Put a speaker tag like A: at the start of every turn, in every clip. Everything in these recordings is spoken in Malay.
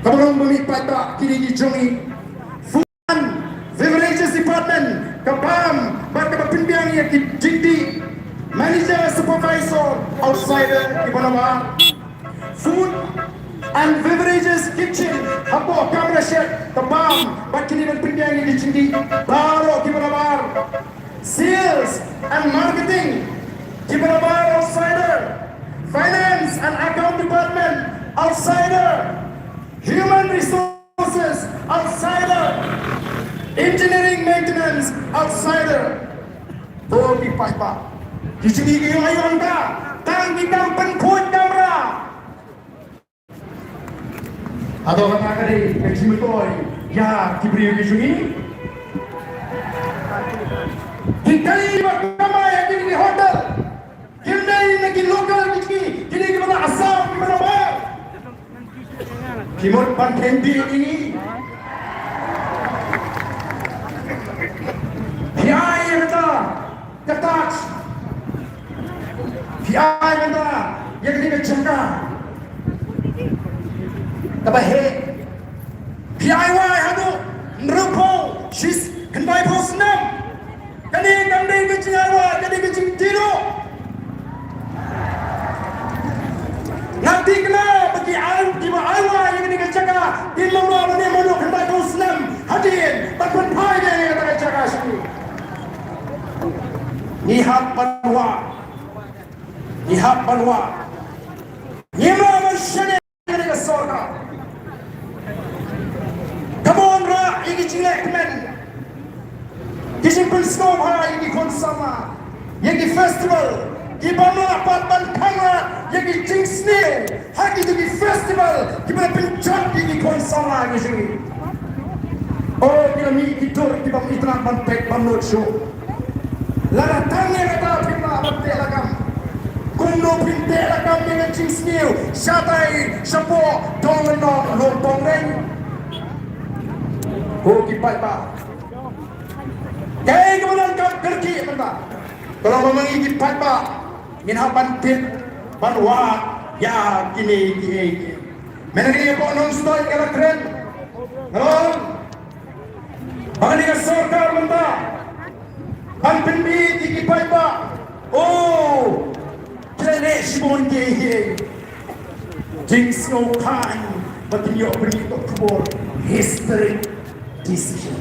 A: Kabarong bumipat ba kini gijongi Food and Beverages Department kapam magkapinbiang ya kijindi Manager Supervisor outsider ibanama Food and Beverages Kitchen hapo camera chef kapam bakini pinbiang ya kijindi baro ibanama Sales and Marketing ibanama outsider Finance and Account Department outsider Human Resources outsider, Engineering Maintenance outsider. To di pa. Kisini kayo ngayon ka, tang bigang penpun kamera. Atau kata kali kisimi toy, ya kibriyo kisuni. Hikali magkama yang di hotel, hindi nagi local kisini, hindi kita asal kita ba. Kimot pantendi ini Piai kata ketat Piai kata yang kena cengka Tabahe Piai wai hadu Nrupo Shis Kendai posnam Kani kandai kecing awa Kani kecing tiru Nanti kena bagi alam di bawah yang ini kejaga di luar mana mana hendak Islam hadir takkan pai dia yang tak kejaga sini. Nihap banwa, nyima masyarakat yang ini sorkar. Kamu ra ini cilek men, kisimpan snow ha ini konsama, yang di festival. Di bawah papan kamera yang di Jingsnil, hak itu di festival, di mana pencet di konsama di sini. Oh, kita mi tidur di bawah itran bantek banut show. Lara tanya kata pima bantek lagam, kuno pintek lagam dengan Jingsnil, syatai, syapo, dongenong, lontong reng. Oh, kipai pak. Kaya kemudian kau kerki benda. Kalau memang ini kipai pak. Minhapan pit banwa ya kini mengenai apa non-stop kalau keren kalau bagaimana sorkar mentah panpinbi dikipai pak oh kene sibon kehe jinx no kind but you bring to for historic decision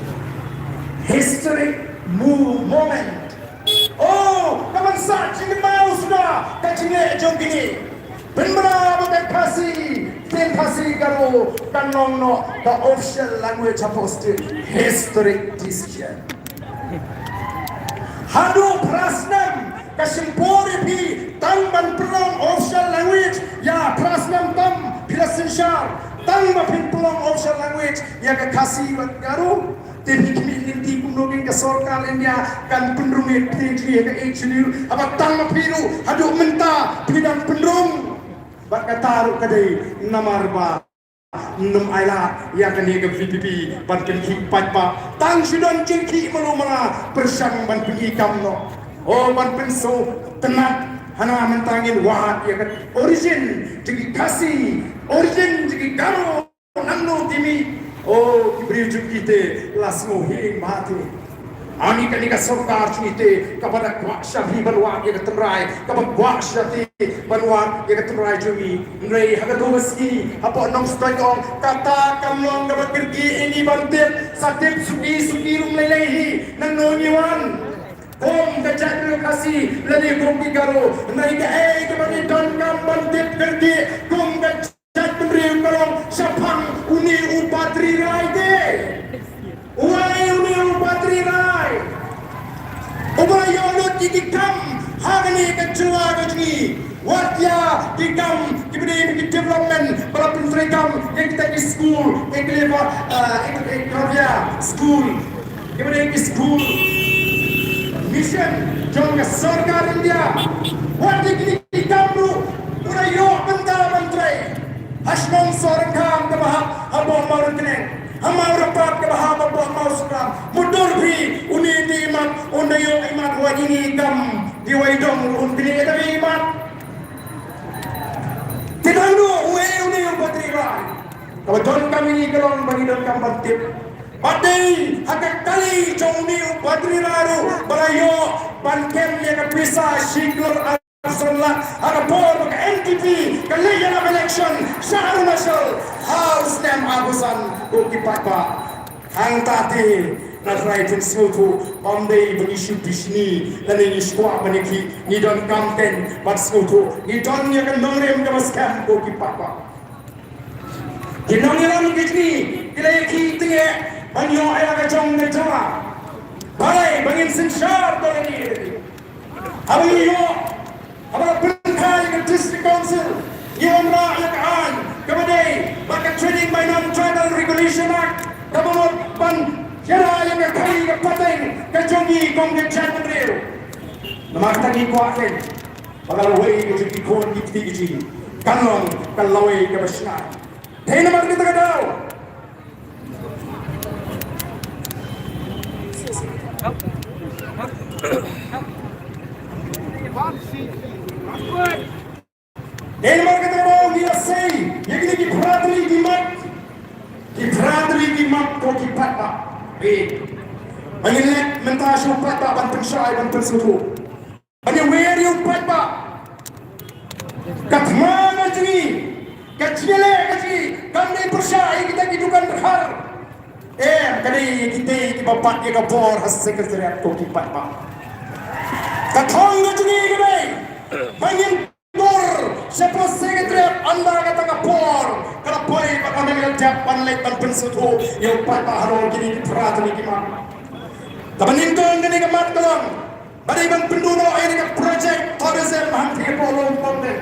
A: historic moment. Oh, kaman sa cingin mau sudah, kacingnya jom gini. Benar betul kasih karo kanong no the official language supposed to historic decision. Hadu prasnam kasimpori pi tangban pelong official language ya prasnam tam pilasinsyar tangban pelong official language ya kasih buat karo. Jadi kini kumnogin ke sorkar India kan penrumit PhD ke HDU apa tang piru hadu menta bidang penrum bak taruh kadai namarba num aila ya kan ke VPP ban kan ki patpa tang sudan jengki melumana persang ban pengikam no oh ban penso tenat hana mentangin wahat ya kan origin jadi kasih origin jadi karo nangno timi. Oh, beri kita langsung hilang mati. Ani ketika sorkar kita kepada kuasa banwa yang terrai, kepada kuasa banwa yang terrai jumi. Mereka harga tu meski apa nong strong kata kamu dapat kerja ini bantet sakit suki rumlelehi nang nonyiwan. Om kejat lokasi lagi kom kigaro. Mereka kepada don kam bantet kerja kom kejat memberi kolong sapang uni upatri rai de. Uai uni upatri rai. Ubai yolot dikam hagani kecua kecini. Watya dikam kiberi development para penserekam yang kita di school yang kelima kerja school kiberi school mission jong sorkar India. Watya dikam lu urai yo benda menteri. Hasmong sorkam kebahak abang mau keneng, hamau rapat kebahak abang mau suram. Mudur bi uni di imat, uni yo imat wajini kam diwaidong untini tapi imat. Tidak lu uni yo patri rai. Odon kami ni kelong bagi don kambar tip. Badai agak kali jong ni badri laru balayo bankem yang bisa single Rasulullah ada por ke NTP kalian election syahar nasional harus nem agusan uki papa hang tati na right suku pamdei bagi bisni dan ini skwa baniki ni don kamten bat suku ni don yang nongrem ke scam uki papa kinongiram gijni kileki tinge banyo ayah kacang negara balai bangin sensyar to ini abi yo abang berkali ke district council yang rakyat an kemudian baka trading by non-tribal regulation act kamu ban kira yang kali ke pateng kejongi kong ke chat real nama tadi kuatin bagal way ke jadi kon giti giti kanong kalaway ke basna hey nama kita kadau Denmark kata orang dia say, yang ini kipradli gimat ko kipata. Banyak mentas yung pata ban pensay ban pensutu. Banyak wear yung pata. Katmana jini, kacile kaci, kami persay kita hidupan berhar. Kali kita bapak kita bor has sekretariat ko kipata. Katong jini kami, banyak Siapa sekretariat anda kata kapor kalau boleh kami menjawab panlek dan pensutu yang patah harus kini diperhati lagi mak. Tapi nintong kini kemat dalam berikan penduduk ini ke projek tourism hampir polong konten.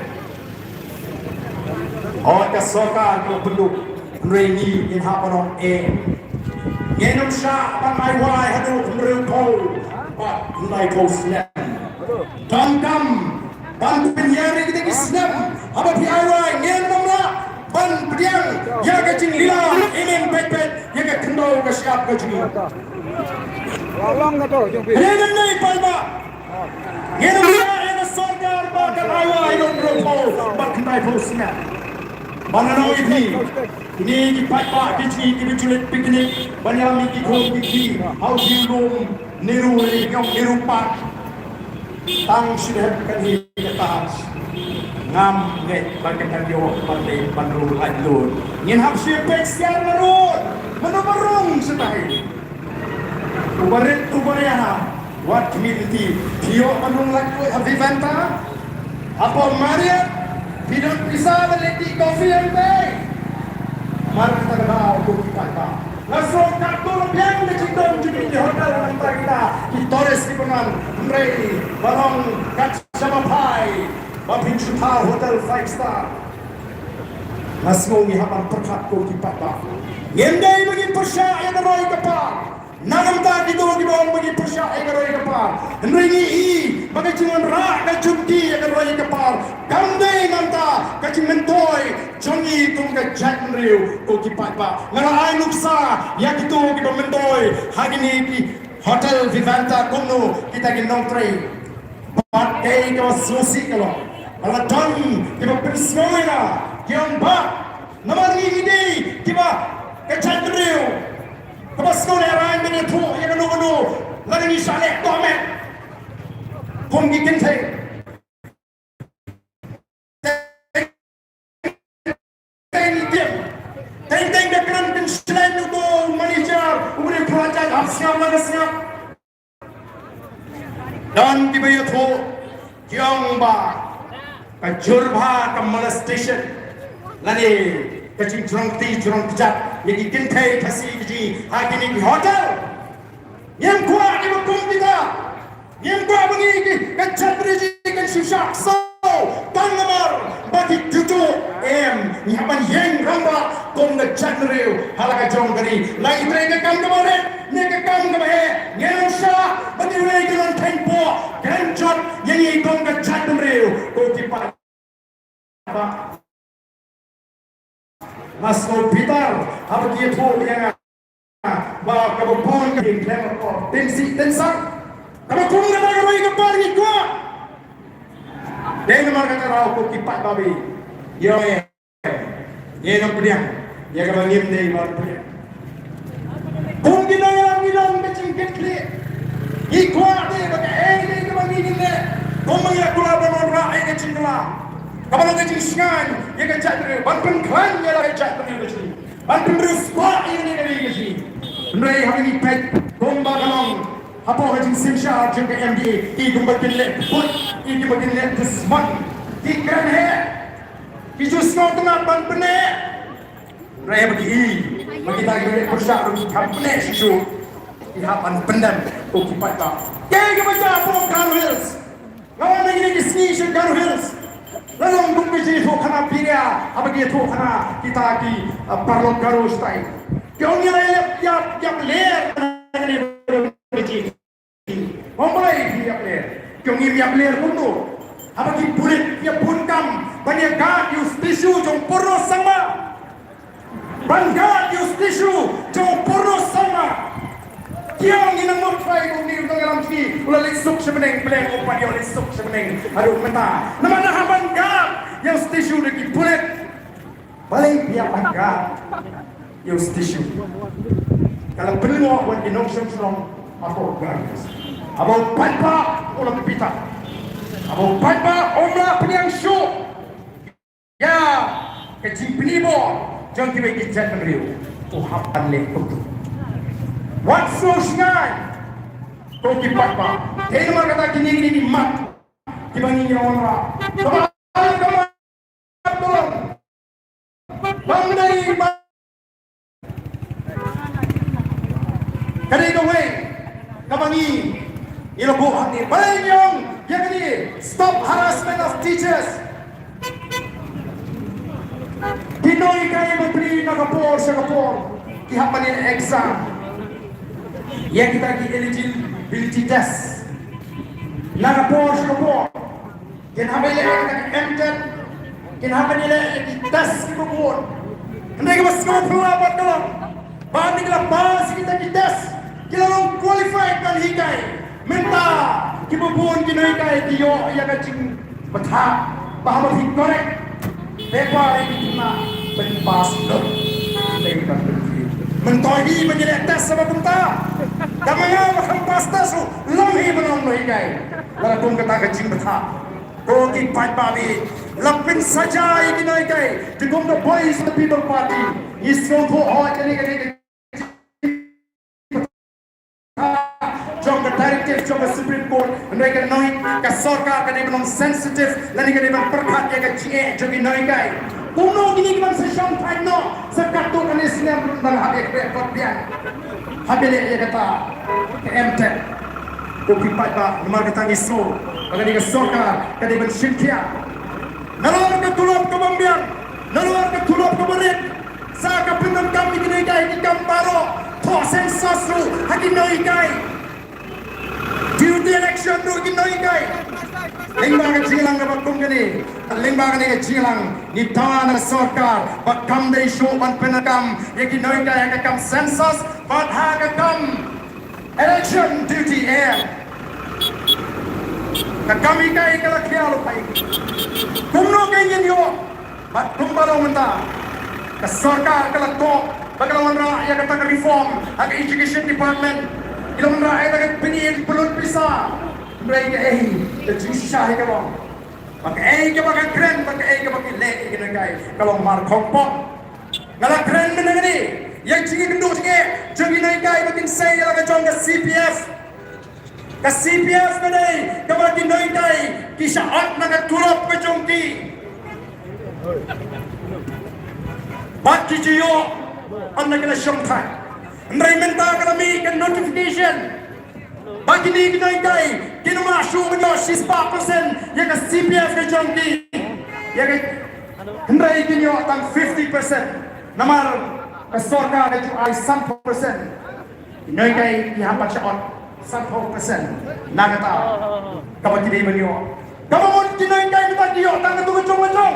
A: Ke sorkar kalau penduduk reini in hapanon Ngenum syah panai wai hadu merukau pak nai posnya. Dam ban penyari kita Islam apa piawai ngen namla ban pediang ya kecing lila ingin pet-pet ya ke kendau ke siap ke jini
B: Tolong ke tu jom pi.
A: Ngen nai palma ngen namla ya ke sorkar bakal awai don ropo bak kendai posnya mana no ipi ini dipak kecil kita culit piknik banyak miki kong kiki how dilum niru niru pak tang sudah bukan hidup ngam nget bagaimana dia pandai pandu hancur ngin hab siapek siar merun menumerung setahi ubarit ubariana what community pio manung laku habivanta apa maria tidak bisa meliti kopi yang baik mari kita kenal untuk kita langsung kartu yang dicintong di hotel antara kita di Torres di Penang Rey barang kacama pai babin chuta hotel 5 star langsung ihapan perkat ko di papa yendai bagi persya yang roy kapal nanam ta di bawah bagi persya yang roy kapal ringi i bagi cuman rak dan jumki yang roy kapal gamdai nanta kacing mentoy jongi tung ke Jack Riu ko di papa ngara ai luksa ya gitu kita mentoy hari ni di hotel Vivanta kuno kita gendong train pakai ke susi kalau don kita pensioner kian bak nama ni ide kita ke Jack Riu kita sekolah orang ini tu yang kanu lagi ni saleh domet kong gikin thay Teng background dan selain itu manager kemudian projek siap lagi siap dan di bawah itu yang kajurba ke molestation lani kecing curang kejap yang ikan thay kasih keji hari ini di hotel yang kuat di hukum kita yang kuat begini kejap beriji kan susah so tangamar bagi tujuh nyaman yang ramba kong na Jack Riu halaka jong kari lagi mereka kam kemarin mereka kam kemarin ngelong syah bagi mereka non tempo genjot yang ikong na Jack Riu kong kipat Masko Peter apa dia tu yang bawa kabupon ke Clement tensi tensak kabupon na bagai bagai kapal ni kuat dengan mereka kata rau kong kipat babi yo ye nong pediang Ya ka bangim dei mar pria. Kung ginayang ka cingkit kli. Ikwa dei ka dei ka bangin le. Kung mga kula ba mon ra ka cingkla. Kapag ka cingsan, ya ka chat ban pen klan ya la chat pen ka cing. Ban pen ruswa ya ni ka ni ka cing. Ndai habi pet kung ba kalong hapo ka cing simsha jeng ka MDA i kung ba pinle put i ki ba pinle this month. Ki kan he. Ki just no tengah ban pene. Raya bagi kita ini bersyak kampanye sisu ihapan pendam okipat tak. Kaya baca pun Garo Hills. Lawan ini di sini sih Garo Hills. Lalu tunggu jadi tu kena piria, apa dia tu kena kita di Parlok Garo style. Kau ni yang ler ini begini. Memulai dia ler. Kau ni yang ler pun tu. Apa kita bulat dia pun kam banyak gad justisiu jom poros sama. Bangga justisiu jauh poros sama. Kiang ina motphran kung ni dalam sini ulah lisuk sebeneng beleng opat dia lisuk sebeneng. Aduh menta. Nama dah bangga justisiu lagi bulat. Balik dia bangga justisiu. Kalau perlu awak inong song apa garis. Abang patpa ulah pita. Abang patpa omla penyang show. Ya kecil penibo. Jangan kita kicat beliau. Tuhan leh itu. What so sengai? Kau kipat pak. Dia nama kata kini mat. Dibanding yang orang. Kamu tolong. Bangdai mat. Kali itu weh. Kamu ni. Ilo buat ni. Balik yang ni. Stop harassment of teachers. Pinoy kaya memberi nakapor sa kapor kihapan nila exam ya kita ki eligibility test nakapor sa kapor kinhapan nila kita MTET kinhapan nila test kipapor hindi ka mas kapapalabat ka lang bakit nila bahas kita ki test kilalong qualified kan hikay minta kipapor kinahikay tiyo ya kaching batha bahamat correct Lepas ini cuma penpas dok, lepas berfir. Mentohi menjadi tes sama punta. Kamanya makan pasta su, lamhi belum lohikai. Lalu kum kata kecing betah. Koki pat babi, lapin saja ini lohikai. Dikum the boys the people party. Isro tu awak kini. Jom the directive, jom the Supreme Court. Mereka noi ke sorkar kini belum sensitif. Lalu kini belum perkat jaga cie, jadi noi kai. Kuno gini kan session time no. Sekarang kini Islam tentang habis berkorban. Habis dia kata MTET. Kopi pada nomor kata isu. Kalau dia sorkar kini bersyukur. Nalar ke tulap ke bambian. Nalar ke tulap ke berit. Saya kepinam kami kini kai di kamparo. Toh sensasu haki noi kai. Duty election tu kita ikai. Lembaga jilang ke bakum kini. Lembaga ni jilang. Ni tanah sorkar. Bakam dari show ban penakam. Yang kita ikai yang kam census. Bat hagakam election duty air. Kami ikai kalau kialu pai. Kumno kengen yo. Bat kumbalo mentah. Ke sorkar kalau tok. Bagaimana rakyat kata reform. Agak education department. Ilang rakyat agak pinil pelun pisah. Mereka terjusah ke bang. Maka ke bagai keren, maka ke bagai lek kita guys. Kalau mar kompok, ngalah keren mana ni? Yang cingin kenduk cingin, jangan naik guys. Makin saya lagi jom ke CPF. Ke CPF mana ni? Kemudian naik guys. Kisah at nak turap ke jongki. Baki jiyo, anda kena syampai. Andai minta kami ke notification. Bagi ni kita ikai, kita masuk menyo 6% yang ke CPF ke jongki. Yang ke andai kita tang 50%. Namar ke sorkar ke jual 100%. Kita ikai dihambat syot 100%. Nak kata, kamu tidak menyo. Kamu mau kita ikai kita dia tang tu kecong-kecong.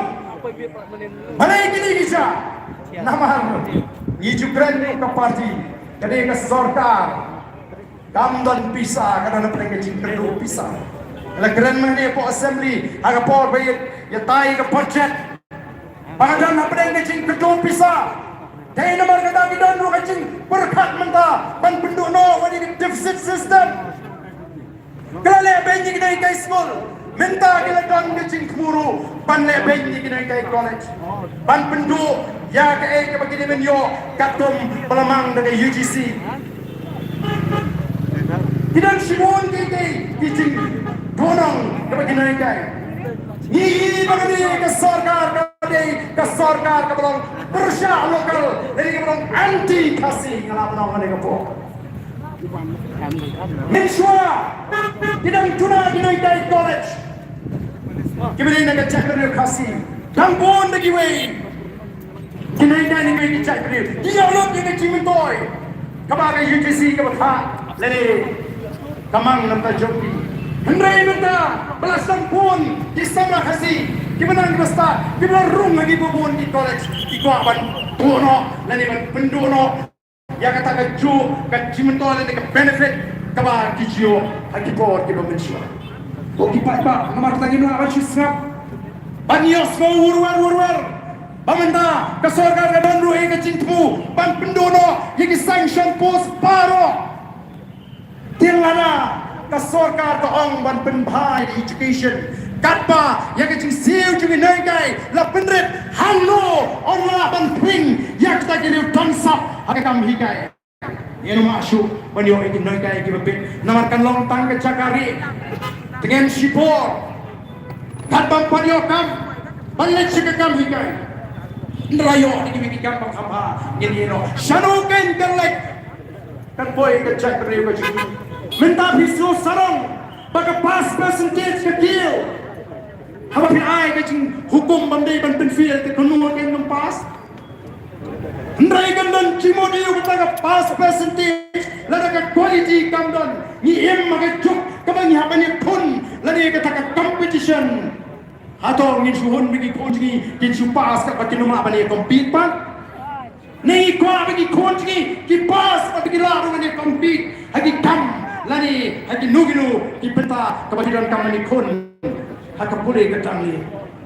A: Mana ini bisa? Namar Ijukren ke parti. Jadi ke sorkar, kamdan pisah, kerana mereka cipta pisah. Kalau keren mana po assembly, agak po bayar, ya tay ke budget. Pangadan apa yang cipta pisah, Dahil naman kata kita nu kacing berkat mentah ban penduk no wani deficit system. Kalau lebih ni kita ikai school, mentah kita kan kacing kemuru ban lebih ni kita ikai college. Ban penduk ya ke bagi dia menyo katum pelamang dari UGC. Kita simun kita kacing donong bagi kita ikai. Ini bagi ke sorkar ke belong bersya lokal dari ke belong anti kasih ngalah menang ke po. Mensua tidak tuna di college. Kemudian nak cek dari kasih. Dampun lagi way. Kenaikan ini way cek dari. Dia lot yang cimentoy. Kabar UGC ke berhak. Lene kamang nampak joki. Hendrai minta belasan pun di sama kasih. Gimana kita start? Gimana room lagi pun di college? Di kuaban bono, lain man pendono. Ya kata keju, kejimentol ini ke benefit kabar kijio, hakipor kita mensia. Oki pak, nomor tadi nu akan sisap. Banyos mau urwar. Bamenda kesorkar ke bandru ke cintmu, ban pendono yang sanction post paro. Tinggalana kesorkar ke ong ban penbai education. Katpa yang kecil siu juga naikkai la penret halo orang ban ping yang kita kira tansap agak hikai. Yang masuk banyo itu naikkai kita bet namarkan lontang ke cakari dengan sipor. Katpa banyo kam balik sekam hikai. Nerayo ini bikin gampang hamba ini no. Shanukan terlek kan boy ke cakari ke sini. Minta bisu sarong bagi pas percentage kecil. Apa pun ai kacing hukum bandai ban penfil ke kenung ke pas. Hendai gandan cimo dia kata pas percentage lada ke quality kamdan ni em maga juk kabang hapani pun lada kata competition. Atau ngin suhun bagi kunci kin supas kat bagi nama bani compete pan. Ni kwa bagi kunci ki pas bagi laru bani compete hagi kam lani hagi nuginu ki peta kabagi dan kam ni kun. Hakap boleh ketang ni.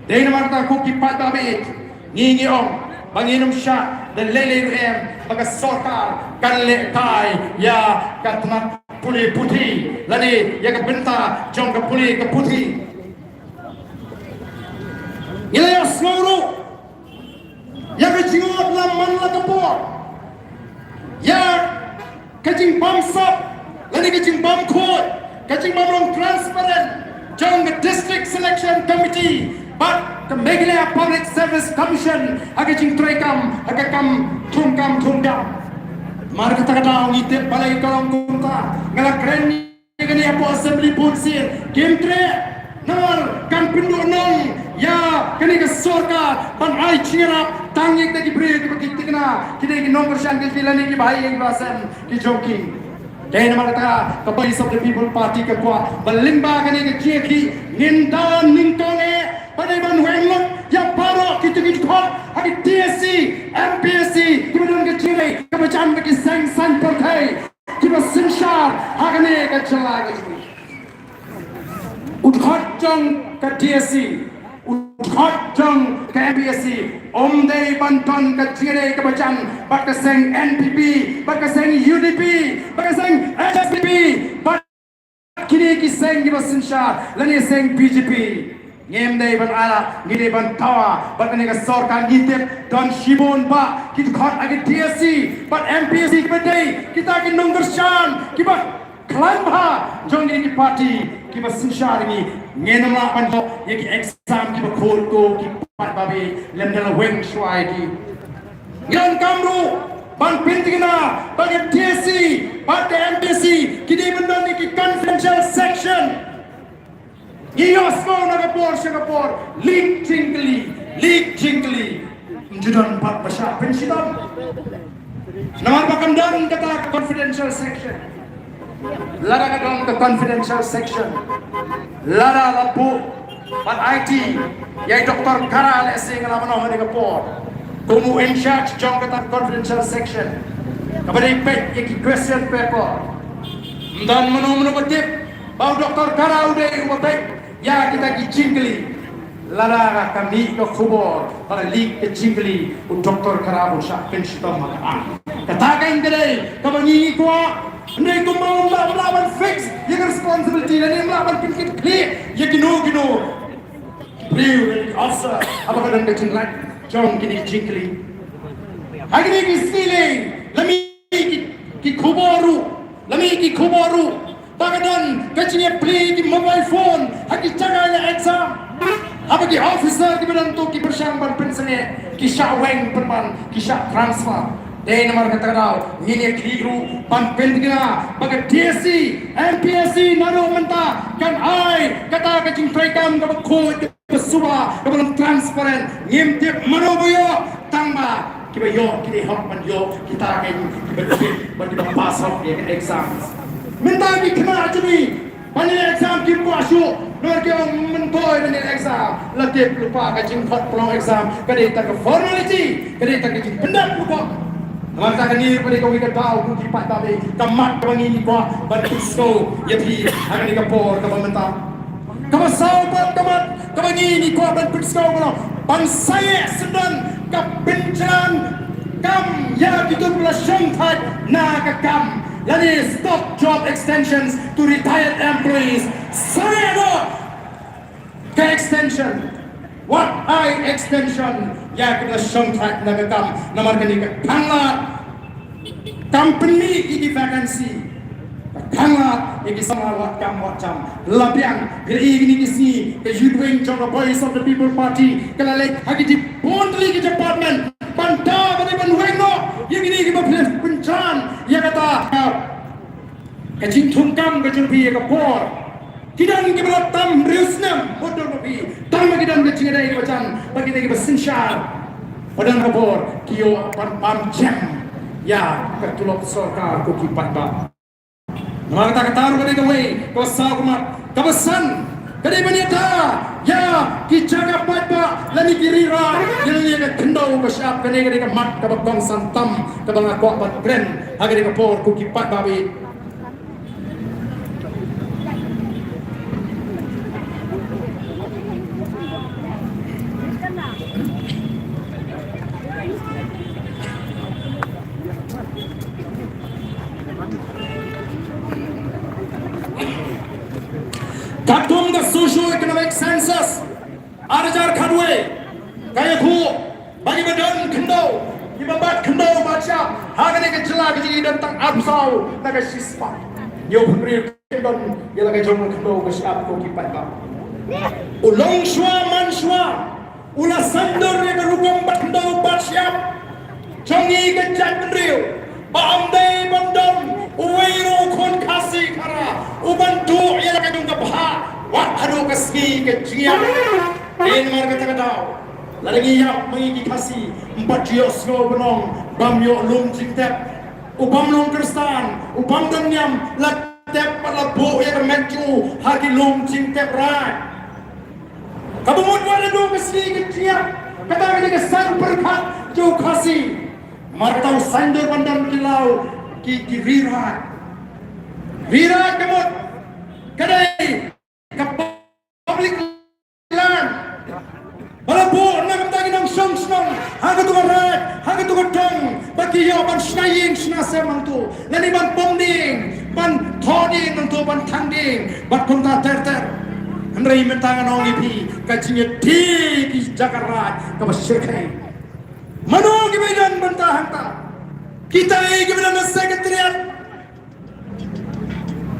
A: Dari nama kata aku kipat babit. Ngingi om. Banginum syak. Dan lele UM. Maka sorkar. Kan lekai. Ya. Katna pulih putih. Lani. Ya ke benta. Jom ke pulih ke putih. Nilai asnguru. Ya ke jingot laman la kepor. Ya. Kajing bamsap. Lani kajing bamkut. Kajing bamrong transparent. Jong the District Selection Committee, but the Meghalaya Public Service Commission, agajing trekam, agakam, tungkam. Mari kita kata ngitip balai kolong kunta, ngalak keren ni kini apa assembly punsir, game tre, nomor kan pindu nong, ya kini ke sorkar, pan ai cingirap, tangik tadi beri kita kena, kita ini nomor syangkil filani ki bahaya yang bahasan ki joking. Dahil naman kata the Voice of the People Party ke kuat berlimbah kini ke kiri nindan ningkone pada ban wenglok yang baru kita kuat hari TSC MPSC kemudian ke kiri kebacan bagi sang partai kita sensyar hari ke celah ke sini udhot jong ke TSC udhot jong ke MPSC Omdei bantuan ke kiri kebacan bagi sang NPP bagi sang UDP bagi sang HSPP bagi kini kiseng kita sensyar lani sang BJP ngemdei ban ala ngidei ban tawa bagi ni ke sorkar ngitip dan shibon ba kita khot agi TSC bat MPSC kedai kita agi nunggur syan kita klaim ha jong ini parti kita sensyar ini ngenamlah ban yaki exam kita khol ko pat babi lemdala weng swai ki ngan kamru ban pintingna bagi TSC bagi MPSC kini benda ni ki confidential section ios mau Singapore leak jingli menjudan pat besar pensidan nama pakandang kata confidential section lara kadang ke confidential section lara lapu pan IT yai Dr. Kara lesi ngalaman nama Singapore kumu in charge jong kata confidential section kepada ipek yaki question paper dan menu betip bau Dr. Kara udah ubek ya kita ki jingli lara kami ke kubur pada lik ke cingkli doktor karabu syak pensitom maka katakan kedai kabangi kuat ndai ko mau melawan fix yang responsibility dan yang melawan pinggir clear ya gino beliau officer apakah dan kecinglat jom kini cingkli hari ni feeling lami ki kuboru bagadan kecingnya play di mobile phone haki caganya exam apa ki officer ki benantu ki bersambang pensene ki syaweng perman ki syak transfer dai nomor kata kau ini keliru pampil dia bagai DSC MPSC naruh mentah kan ai kata kecing trekam ke kod ke suba ke belum transparan ngimtip manobuyo tangba kita yo kita hok man yo kita akan bagi pass off ya exam minta ki kena jadi pani exam ki puasu nor ke mentoy dan exam latih lupa kacing hot pelong exam kadai tak formality kadai tak kacing pendak lupa maka kini pada kau ikat tahu ku kipat babe kamat kebangi ni kuah bantu so ya pi akan dikapor ke mentah kamasau kamat kebangi ni kuah bantu so kalau bansaya sedang kebencan kam ya gitu pula syangkat na kam lani stop job extensions to retired employees saya no ke extension what I extension ya kita syangkat na kam nomor kini panglat company ini vacancy panglat ini sama wat cam labiang ini kisi ke Yudwing John Voice of the People Party kalau lek hagi di Bondli ke department panta bani banwengo yang ini kita pencan ya kata kecing tungkam kecing pi ke por kidan kita tam riusnam bodoh pi tam kidan kecing ada ini macam bagi kita bersensyar padang kapor kio pam jam ya ketulok sorkar ko kipat ba maka kataru kali kawe ko sa kumat kabasan kali banita ya kicaga patba lani girira yelni ka kendau ka syap kali ka mat ka bagong santam ka bang ko pat brand hagari ka por ko kipat babi Katung the socio-economic census Arajar Kadwe Kaya ku Bagi badan kendau Ibabat kendau baca Hagani kecela kecil dan tang absau Naga sispa Yo penri kendau Yala kaya jomong kendau Kesyap ko kipat ba Ulong shwa man shwa Ula sandor ya kerukam bat kendau bat syap Jongi kejat penriu Baamdai bandam Uwairo kon kasi kara Ubantu ia laka dung kapha Wat hadu kaski keciam In marga takadaw Lalangi yap mengiki kasi Empat jios no benong Bam yo lung jingtep Ubam lung kristan Ubam danyam Latep palabu ia kemencu Haki lung jingtep rai Kabumut wala dung kaski keciam Kata kata kesan berkat Jauh kasi Martau sandor bandam kilau ki rirat kemut kadai ke public land balabu nak tagi nang song haga tu rat haga tu dong bagi yo ban snaying snase mantu lani ban pomding ban thodi mantu ban thanding bat konta ter andrai mentangan ong ipi kajinya ti ki jakarta ka basykai mano ki medan bantahan ta kita ini kebetulan sekretariat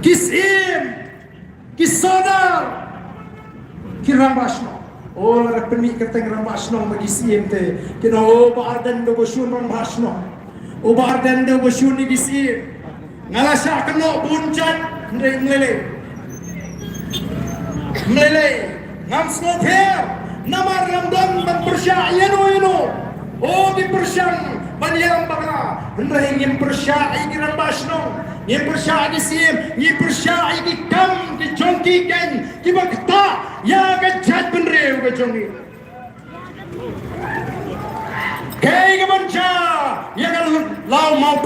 A: kisim kisodar kirambasno oh lara pemi keteng rambasno bagi sim te kino ardent do bosyun rambasno ardent do bosyun ni kisim ngalasya keno buncat melele ngam snoper namar ramdan ban bersya yeno oh di persyang banyang baka hendrah ingin persya ikiran basno ingin persya isim ingin persya ikam ki jongki ken ki bakta ya ke jat benreu ke jongi kei ke banca ya kan lau mau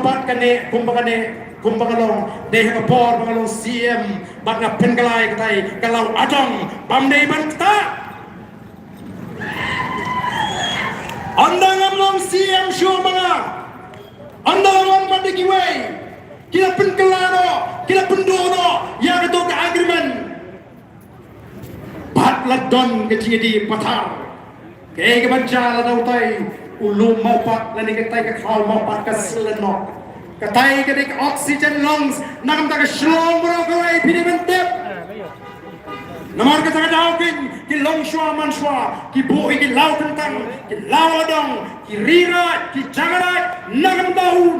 A: pat kane kumbakane kum bangalong deh ka por bangalong CM bak na pengalai katai kalau adong pamdei ban kita andang amlong CM show banga andang amlong bandiki way kila penkelano kila pendono yang itu ke agreement pat ladon ke jadi patar ke baca ladau tai ulu mau pat lani ke tai ke khal mau pat ke selenok katai ke dik oxygen lungs nam ta ke shlong bro ko ai pini bentep namar ka ta daw ki long shwa man shwa ki bo ki law kentang ki law adong ki rira ki jagarat nam daun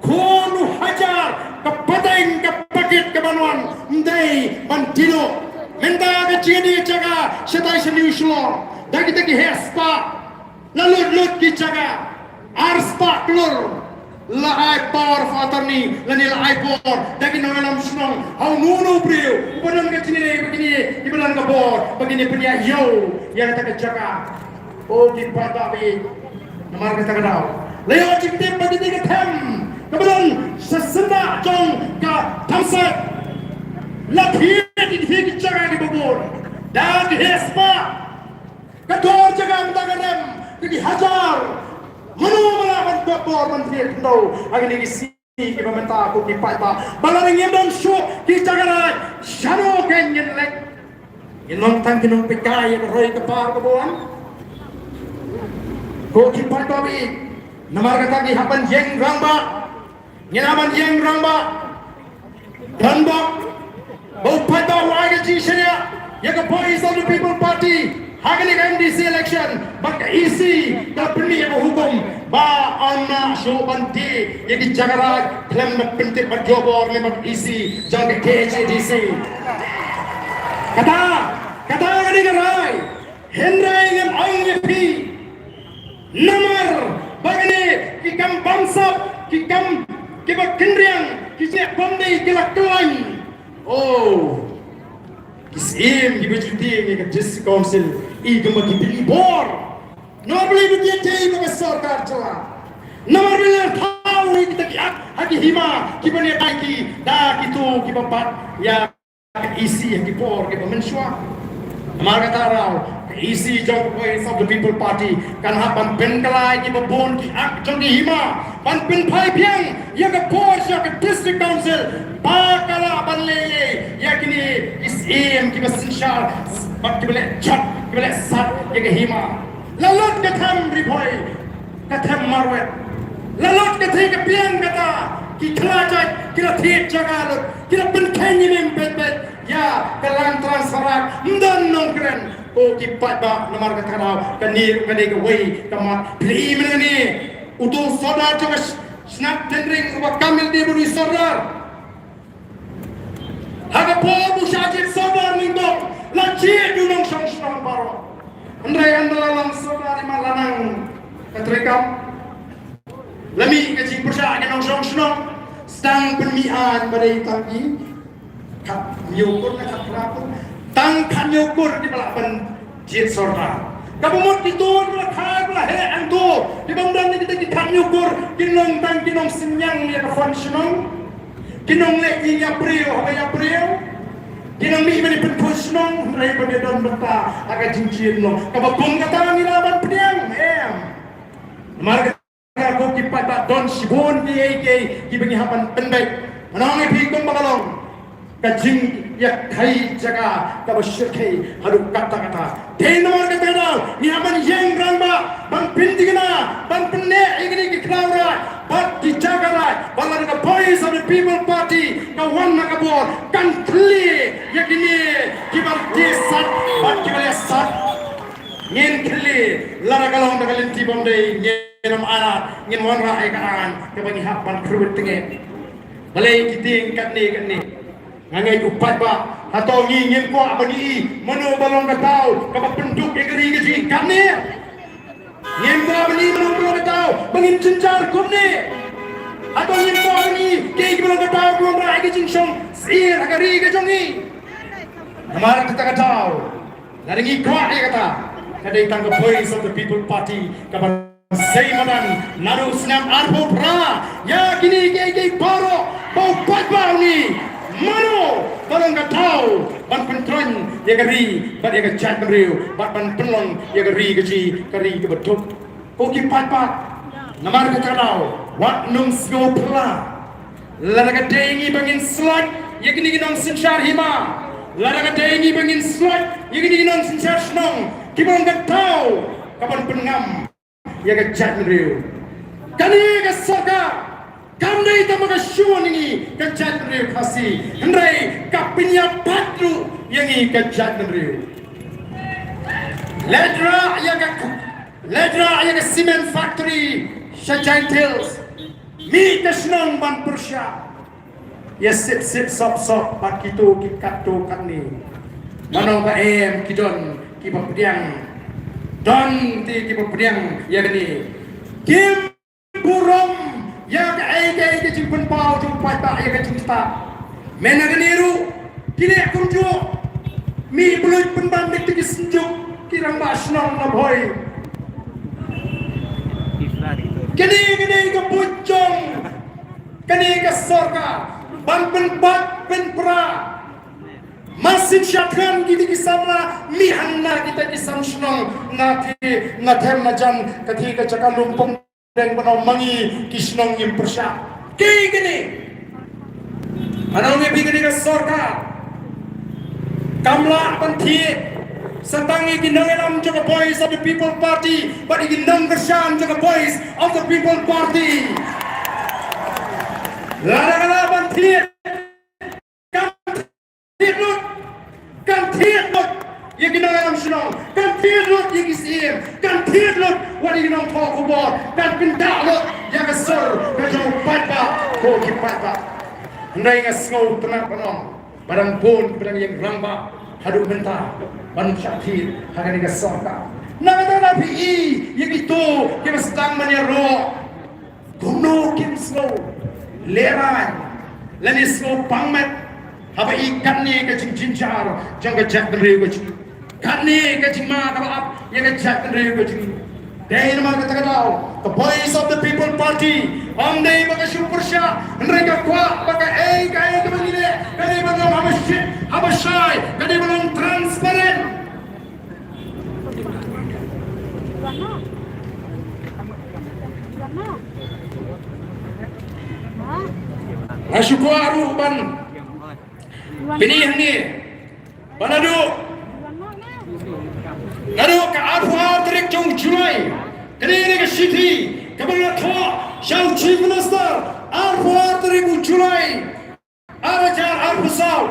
A: konu hajar ke padang ke pakit ke banuan ndai bantino menda ke jadi jaga setai seni shlong dagi dagi hespa lalut ki jaga arspa klur la ai power of attorney lani la ai power dagi nangalam snong hau nuno brio upadan ke sini begini ibalan ke bor begini punya yo yang tak jaga oh di padawi namar kita kadau leo cipte begini ke tem kemudian sesena jong ka tamsat la di jaga di bogor dan di hespa kedor jaga mentagadem di hajar manu melawan bor menteri kendo agni isi ki pemerintah aku ki paiba balang yendon shu ki jaga shano kenyen lek inong tang kinong pikai ko roy ke par ko bon ko ki paiba bi namar kata ki hapan jeng ramba nginaman jeng ramba dhanba bau paiba wage ji shria ya ka boys of the people party Hagani MDC election bak isi kapni yang hukum ba anna shobanti yaki jagara klem na pinti berjobor le bak isi jang KCDC kata gani garai hendrai ngam angyepi namar bagani kikam bangsap kikam kibak kendriang kisek pamdei kilak tuan oh kisim gibejuti ni ke district council igama ki bor normally du dia tei ko sorkar chala namar bila thau ni kita ki haki hima ki bani ki da kitu ki bapat ya isi ki bor ki mensua namar kata rau isi jong voice of the people party kan hapan penkalai ki babon ki ak jong ki hima pan pen phai piang ya ka bor ya ka district council ba kala banle ya kini isim ki basinshar bak ki bele chat ki bele sat ya ka hima lalut ka tham riboy ka tham marwet lalut ka thai ka piang kata ki khlajat ki la thit jagalut ki la pen khanyi nem bet ya kalang transferat ndan nongkren ko ki patba namar ka tharau ka ni ka de wei ka ma pli menani utu soda to snap tendering wa kamil de buni soda haga po bu shajit soda ning dok la chi du nong song song baro andai andala lang soda di malanang ka trekam lami ka jing persa ka nong song song stang penmian badai tanggi kat nyukur na kat rapur tang kan nyukur di balapan jit sorta kabumot ditun la khai la he ang tu di bangdan ni kita kan nyukur kinong tang kinong sinyang ya functional kinong le ya prio ha ya prio kinong mi mani pen pusnong rai pen don bata aga cincin no kababung kata ni laban pediang em marga ko ki pata don sibon ki bagi hapan penbai manang pi kong bagalong kajing ya kai jaga ka bersyirkai hadu kata-kata tenor kata dau ni aman yang ramba bang pindigna bang penne igni ki klaura bat di jagara balan ka boys of the people party ka wanna ka bor kan kli yakini kibar desat bat kibale sat ngin kli lara kalong dagalin ti bomde ngenam alat ngin wanra ai kaan ka bagi hapan kruwet tenge balai kiting kan ni ngangai upat ba atau ngingin ko abani mano balong katau kapag penduk egeri gaji kami ngin ko abani mano balong katau bangin cencar kumni atau ngin ko abani kei balong katau belum ra gaji song sir agari gajongi namar kita katau naringi ko ai kata kadai tangga voice of the people party kapag Seimanan naru senam arbo pra ya kini gay baro bau patbau ni mano tolong katau ban pentron ya gari ban ya chat beriu ban penlong ya gari gaji kari ke betuk koki patpat namar katau wat nung sgo pra laraga dengi bangin slot ya kini ginong sinchar hima laraga dengi bangin slot ya kini ginong sinchar snong kibong katau kapan pengam ya ke chat meriu kani ke sorkar kami tak makan syuan ini ke chat meriu kasih hendai kapinya patru yang ini ke chat meriu ledra ya ke cement factory Shajain Hills mi kesnong ban persya ya sip sop pat kitu kikat tu kat ni manong ka kidon kibapdiang don ti kibapdiang ya ni kim burung ya ka ke jimpen pau jumpa tak ya ke cinta mena geniru kini kunju mi belut penban dik senjuk kirang basnong na boy kini ke pucung kini ke sorkar ban penbat penpra masih syakran gini kisana mihanna kita kisamshnong nati nathem najan ketika cakap lumpung dan menomangi kisnong yang persyak gini anong ibigay ka sorkar kamla panthi satangi ginangalam jaga voice of the people party but ginang kersyan jaga voice of the people party lara panthi kan thiệt ya ginangalam shnong kan thiệt ya kisim kan thiệt what you don't talk about kan pinta ya kasur ka jo patba ko ki patba ndai nga sngau tenak panom barang pun pedang yang ramba hadu benta ban syakir hagan ga sorka nangata pi ya gitu ki stang manyaro gumno kim sngau leran lani sngau pangmet haba ikan ni ke cincin-cincin jangan jatuh dari wajib kan ni ke cima kau up yang ke jatuh dari wajib dari nama kita tahu the voice of the people party amdai bagai super sya mereka kuat bagai kaya begini kaya belum haba shy kaya belum transparent asyukur ruban pilihan ni Banadu ke Arfar terik jauh Julai kini ke City kebelah Thok Shau Chief Minister Arfar terik Julai Arajar Arfusau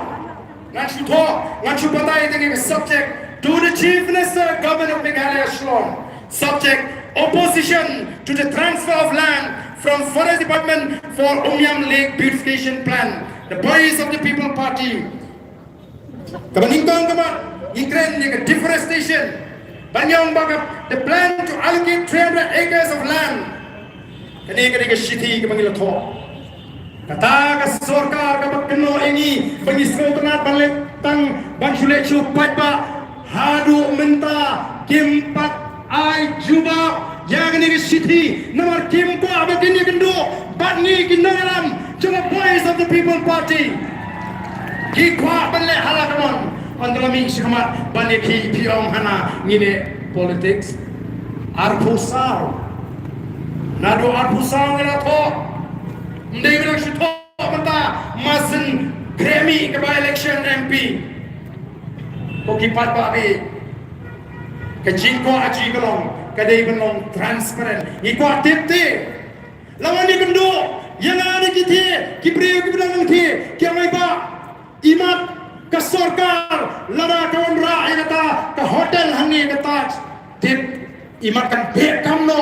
A: Ngacu Thok Ngacu Batai dengan subject to the Chief Minister Government of Meghalaya Shillong subject opposition to the transfer of land from Forest Department for Umyam Lake Beautification Plan the voice of the people party kebaningkang Ukraine yang deforestation banyang bagap the plan to allocate 300 acres of land kini ke city kemanggil Thok kata ke sorkar ke keno ini pengisau tenat balik tang bang sulit cupat ba hadu menta kimpat ai juba yang ini ke city nomor kimpa begini kendo batni kinalam cuma voice of the people party kikwa balik halakamon andalami sikamat balik ki piong hana ngine politics arpusau nado arpusau ngila Thok ndai bilang si Thok menta masin kremi ke by election MP ko kipat ba be ke jingko aji belong kadai belong transparent ikwa tipti lawan ni bendo yang ada kita kibriu kibedang kita kiamai ba imat ke sorkar lada kawan rakyat kata ke hotel hangi kata tip imat kan bekam no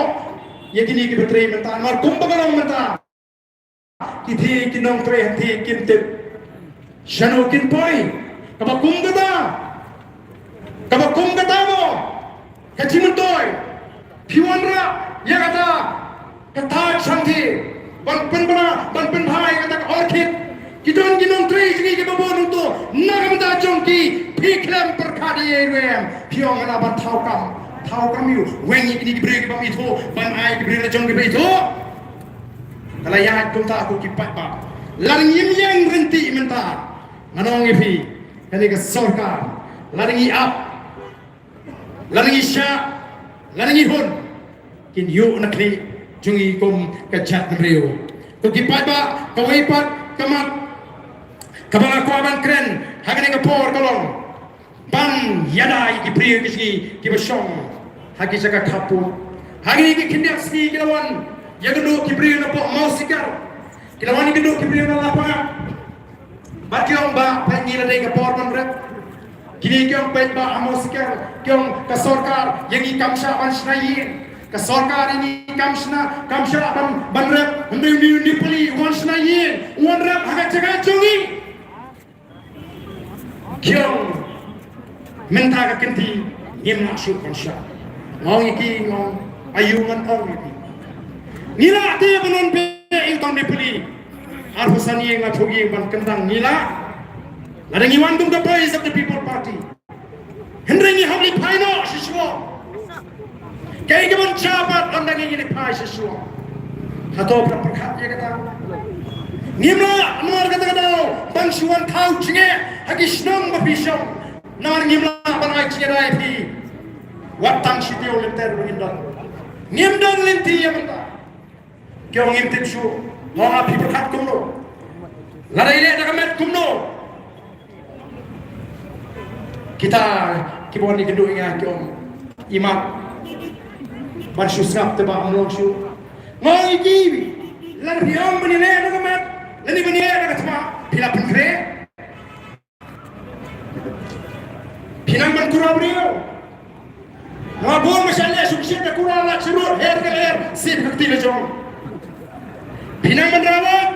A: ya gini kibetri menta mar kumbagang menta kiti kinong tre hati kim tip shano kin poi kabakum kata mo kajimentoy piwanra ya kata chanti ban penbhai kata orchid kidon ginong tre sini ke babon to nagamda jongki phiklam perkhadi erem piong na ban thau kam tahu kami wengi ini diberi ke bami itu ban ai diberi lejong diberi itu kalau ya kum tak aku kipat pak larang yang renti mentah manong ipi kali ke sorkar larang up larang sya larang hun kin yu nakli jungi kum kejat beriu ku kipat pak kawaipat kamat kabang aku aban keren hagani ke por kolong ban yadai ki priya kiski ki basong hagi jaga kapu hagi ki kindak ski kilawan yagdo ki priya na po mausikar kilawan ki do ki priya na lapa bakyong ba pangila dai ka por man rep kini kyong pet ba mausikar kyong ka sorkar yangi kamsha ban shnayi ka sorkar ini kamsha ban rep ndi puli wan shnayi wan rep haga jaga chungi kyong minta ka kenti ngim nak syuk kansha ngong iki ngong ayungan ong iki nila te banon pe ingtong de puli arhusan yang athugi ban kentang nila ladangi wandung the voice of the people party hendrengi habli paino siswa kai gaban chabat andangi ni pai siswa hato prakhat ya kata nimla amar kata bang suan thau chinge hagi snong bapishong nar ngimla bangai chirai phi watang sitio lenter indon ngimdon lenti yamta kyo ngimtik shu moga phi pakhat kumno ladai le dakamet kumno kita kiboni gendu inga kyo imam ban shu sap te ba amlong shu ngai kiwi lan biong bani le dakamet lani bani le dakatma phila phre Pinang ban kurang beliau. Ngabur misalnya sukses ke kurang lah surut her ke her sip bukti lejong. Pinang ban rawat,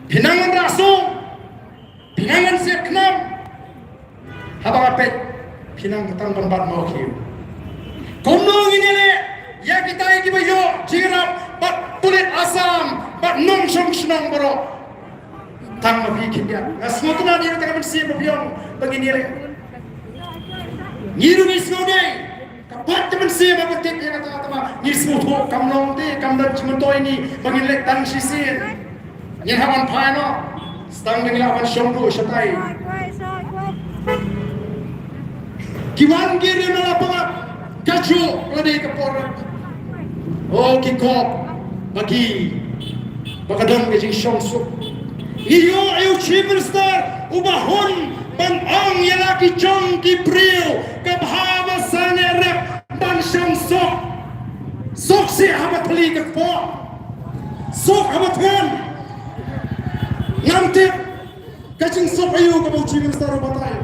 A: pinang ban rasung, pinang ban sip kenam. Habang apet, pinang ketang ban ban mau kiu. Kumnong ini le, ya kita iki bayo jirap bat tulit asam, bat nong song senong bro. Tang mabikin dia. Ngasmo tu nanti kita kan sip biong begini le. Ngiru ni snodai kapat teman sia babetik ya kata kata ni smuto kamlong te kamdan cmeto ini bagi lek tang sisin ni hawan phano stang ni lawan shongdo shatai kiwan giri na lapangat kacu lade ke por oh kikop bagi bakadam ke jing shongsu iyo ayo chief minister ubahun ban ong yalaki chong ki priyo kabhava sane rep ban shong sok si habat pali ke po sok habat kan ngamtip kaching sok ayo ka bauchi minister batay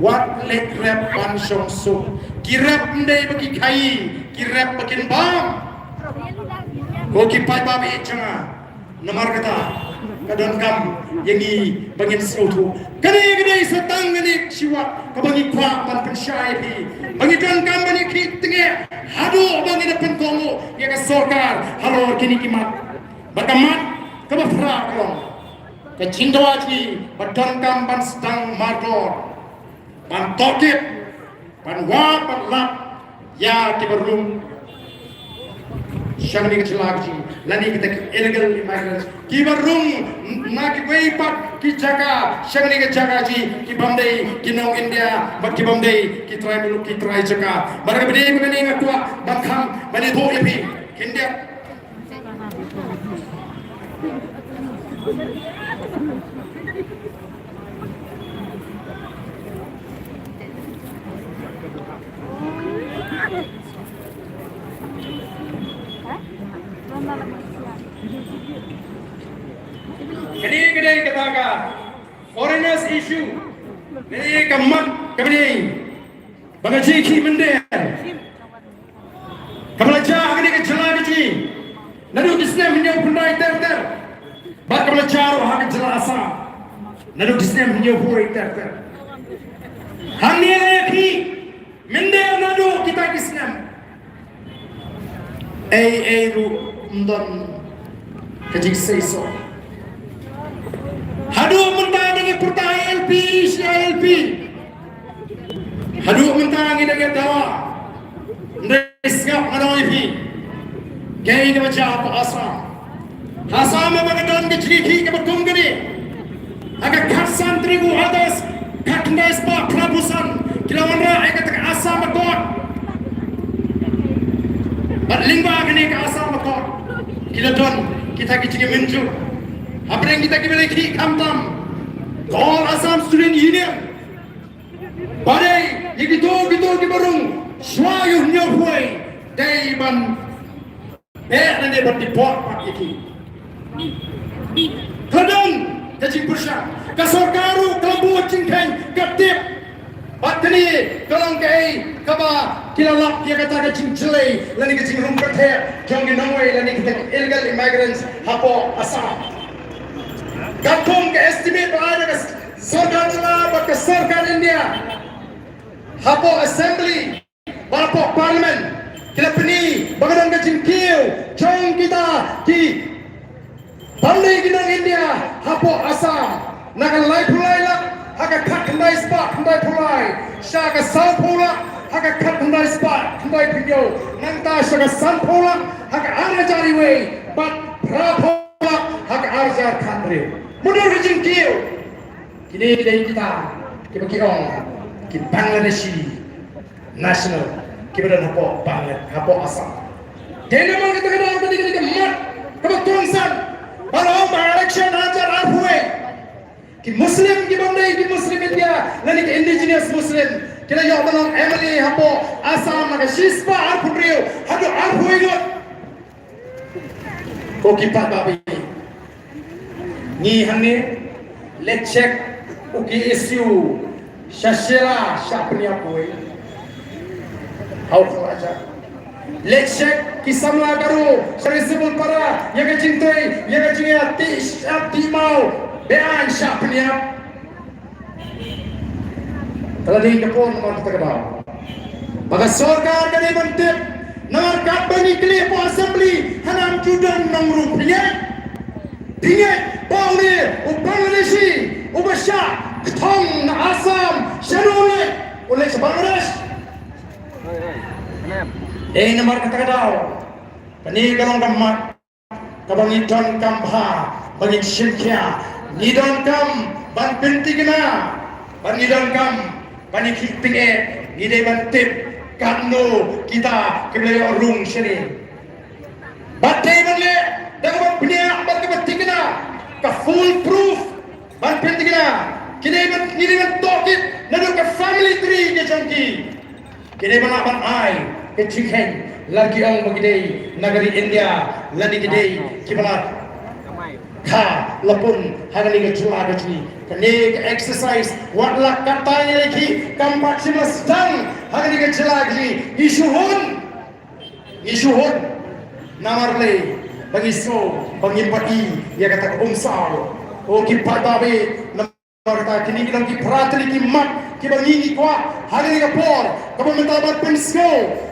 A: wat lek rep ban shong sok ki rep ndai bagi kai ki rep bakin bam ko ki pai babi changa namar kata kadang kam yangi bangin sautu kani setang ni siwa kabangi kwa ban pensyai pi bangi kan kam bani ki tenge hadu bangi depan kongo ya ka sorkar halo kini kimat bakamat ka bafra ko ka cindawaji badan kam ban sedang martor ban tokip ban wa ban lap ya tiberlum syangni kecilak ji lani kita illegal immigrants ki barung na ki weipat ki jaga syangni ke jaga ji ki bamdei ki nong India bat ki bamdei ki try mulu ki try jaga barang bede mengani ngatua bakham bani tho ipi India Kedai kataga foreigners issue ni kemat kebini bagaji ki mende kebelaja kini kejala kiji nadu disne minyak punai ter bak kebelaja roh hak jelasa nadu disne minyak punai ter hani leki mende nadu kita disne ru ndon kejik seiso hadu mentah dengan pertai LP, CILP Haduk mentang kita dawa. Ndesngap ngadoi pi. Kei ke baca apa asam. Asam mengadon ke ceriki ke betung gede. Agak kasan terigu atas kakndai spa prabusan. Kilawan ra agak tak asam betul. Bat lingba gini ke asam betul. Kita don kita kecik menju. Apa yang kita miliki kamtam. Kau asam student union. Badai yang gitu di barung. Swayuh nyohuai dari ban nanti bertipot pak iki. Kadang kecik bersah. Kasorkaru kelambu cingkeng ketip. Batni tolong kei kaba kilalak dia kata kecing jelai lani kecing rumput he jangan nongway lani kita illegal immigrants hapo asam. Kampung ke estimate ada ke sorkar lah ke sorkar India hapo assembly hapo parlimen kita peni bagadang kecing kiu jong kita di pandai kita India hapo asam nak lai pulai lah haka kat kendai spot kendai pulai syaka sal pula haka kat kendai spot kendai pinjau nanta syaka san pula haka ara jari way but pra pula haka arjar kandre mundur kecing kiu kini kita kiong kita Bangladeshi national kita dah hapo Bangladesh hapo asam dia memang kita kena tadi kita mat kebetulan kalau election ajar arhuwe ki Muslim ki bandai ki Muslim India lani ki indigenous Muslim kita yo banong emily hapo asam naga shispa arpudrio hadu arhuwe got ko ki pat babi ni hanne let's check uki issue shashira shapnia boy how aja let's check kisamla garu serviceable para yaga cintai yaga cinga ti mau bean shapnia tadi kepon mau kita kenal maka sorkar dari mentip nomor kampanye kli po assembly hanam judang nomor pingat Pauli Bangladeshi ubasha Tong Assam Shanule oleh Bangladesh nomor kata-kata pani kalong kamat kabang idon kamha bagi syirkia idon kam ban pentingna ban idon kam pani pinge ide ban tip kanu kita kebelai rung sini batai banle dapat punya ban kepentingna ka full proof ban pentingna kini ban tokit nadu ka family tree ke jangki kini ban ai kecikhen lagi ang magidei nagari India lani gidei kibala ka lapun hagani ke chula gaji kani ke exercise wat lak katanya lagi kampat sila sedang hagani ke chula gaji isuhun namarle bagi so bagi pati ya kata umsal o kipat babe kata kini kita ki pratri ki mat ki bangi kwa hagani ke por kamu minta bat pensko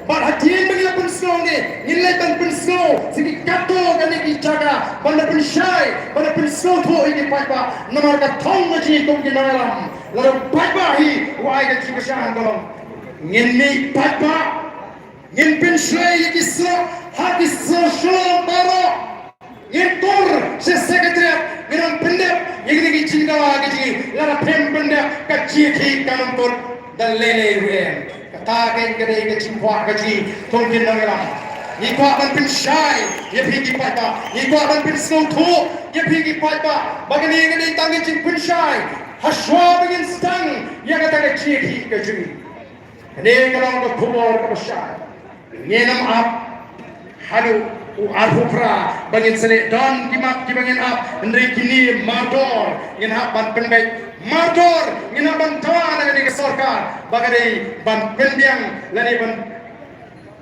A: bat hadian bagi pensko ni nilai tan pensko sigi kato kani ki jaga banda pensyai banda pensko tu ini paipa nomor ka thong ngaji tong ki nalam lalu paipa hi wai ka chi beshan kolong ngin paipa ngin pensyai ki so hati social baro Yentor sekretariat minum pendek yang ini cinta lagi lara pem pendek kecil kanam tur dan lele ruem kata kan kedai kecil kuat kecil tongkin nangelam ikut dan pensyai ya pergi paipa ikut dan pensau tu ya pergi paipa bagi ni kedai tangi cing pensyai haswa begin stang ya kata kecil kecil ini kalau untuk kubur pensyai nyenam up hadu arhupra bangin sele don kimak kibangin ap ndri kini mador ngin hap ban penbaik mador ngin ban tawa na ni sorkar bagade ban pendiang lani ban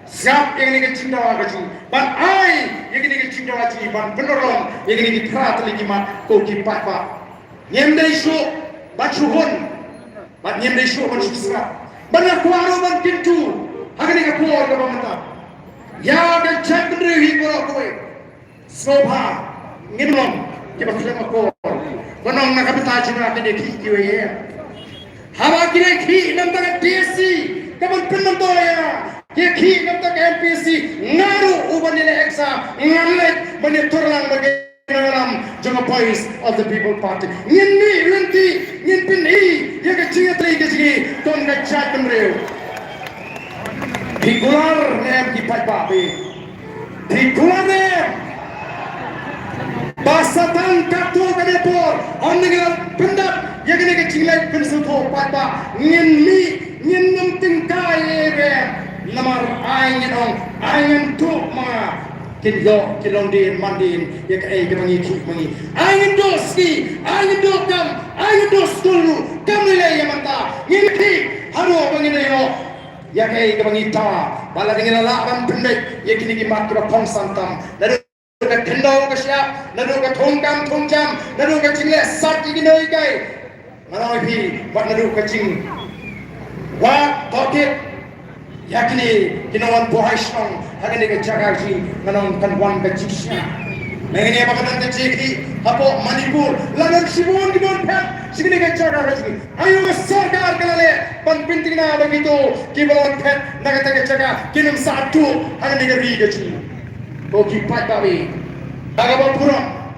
A: siap yang ni cinta gaji ban ai yang ni cinta gaji ban penolong yang ni prat lagi mak ko kipat pak nyem dai shu bachuhun ban nyem dai shu ban susra ban kuaro ban kintu hagani ka kuor ka bamata ya dan chandri hi borok kowe soba ngimlom ke bakla ko bonong na kapita china ke dekhi kiwe Haba kira khi nam tak DSC, kapan penonton ya, kira khi nam tak MPC, ngaru uban ini eksa, ngalet bani turlang bagi dalam jangka pois of the People Party. Ngin ni renti, ngin pin i, ya kecil teri kecil, tuan kecil penreu. Dikular nem kipat babi, dikular nem. Basatan kato kadepor, on dengan pendat. Ya kena kecilai pensuto pada ngin nem tingkai be lamar angin tu ma kilong din mandin ya ke mangi angin dos dulu kam nilai yang manta ngin ki haro bangin yo ya ke mangi ta bala dengan laban pendek ya kini ki makro pong santam lalu ka kendau ka siap lalu ka thongkam lalu ka cingle sat ki noi kai Manau pi buat nadu kacing, wah toket, yakni kinawan buhay song, hakani kejaga si manau kan wan kacing siya. Mengenai apa kata kacing ni, hapo Manipur, lalu sibun pet, sini kejaga kacing. Ayo sorkar kalale, pan penting na begitu, kibalan pet, nak kata kejaga, kinam satu, hakani keri kacing. Koki pat babi, agak puram,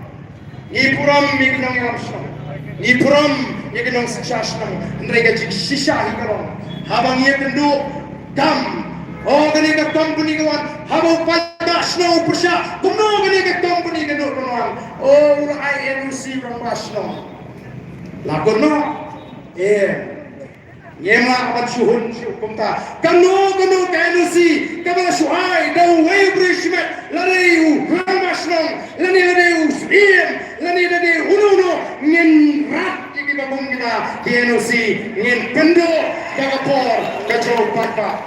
A: ni puram mikinong yang song, ni puram. Ia kena sesasnam, mereka jik sisa hikalong. Habang ia kendu kam, oh kena ke company kawan. Habang pada snow persya, kuno kena ke company kendu kawan. Oh urai NUC from snow. Lakon no, Yema akan suhun kumta. Kanu ke NUC, kabala suhai, dah way brishmet, lari ramasnong, lani lani uno ngin rat. Bangun kita KNOC ingin pendo kakapor kacau patah.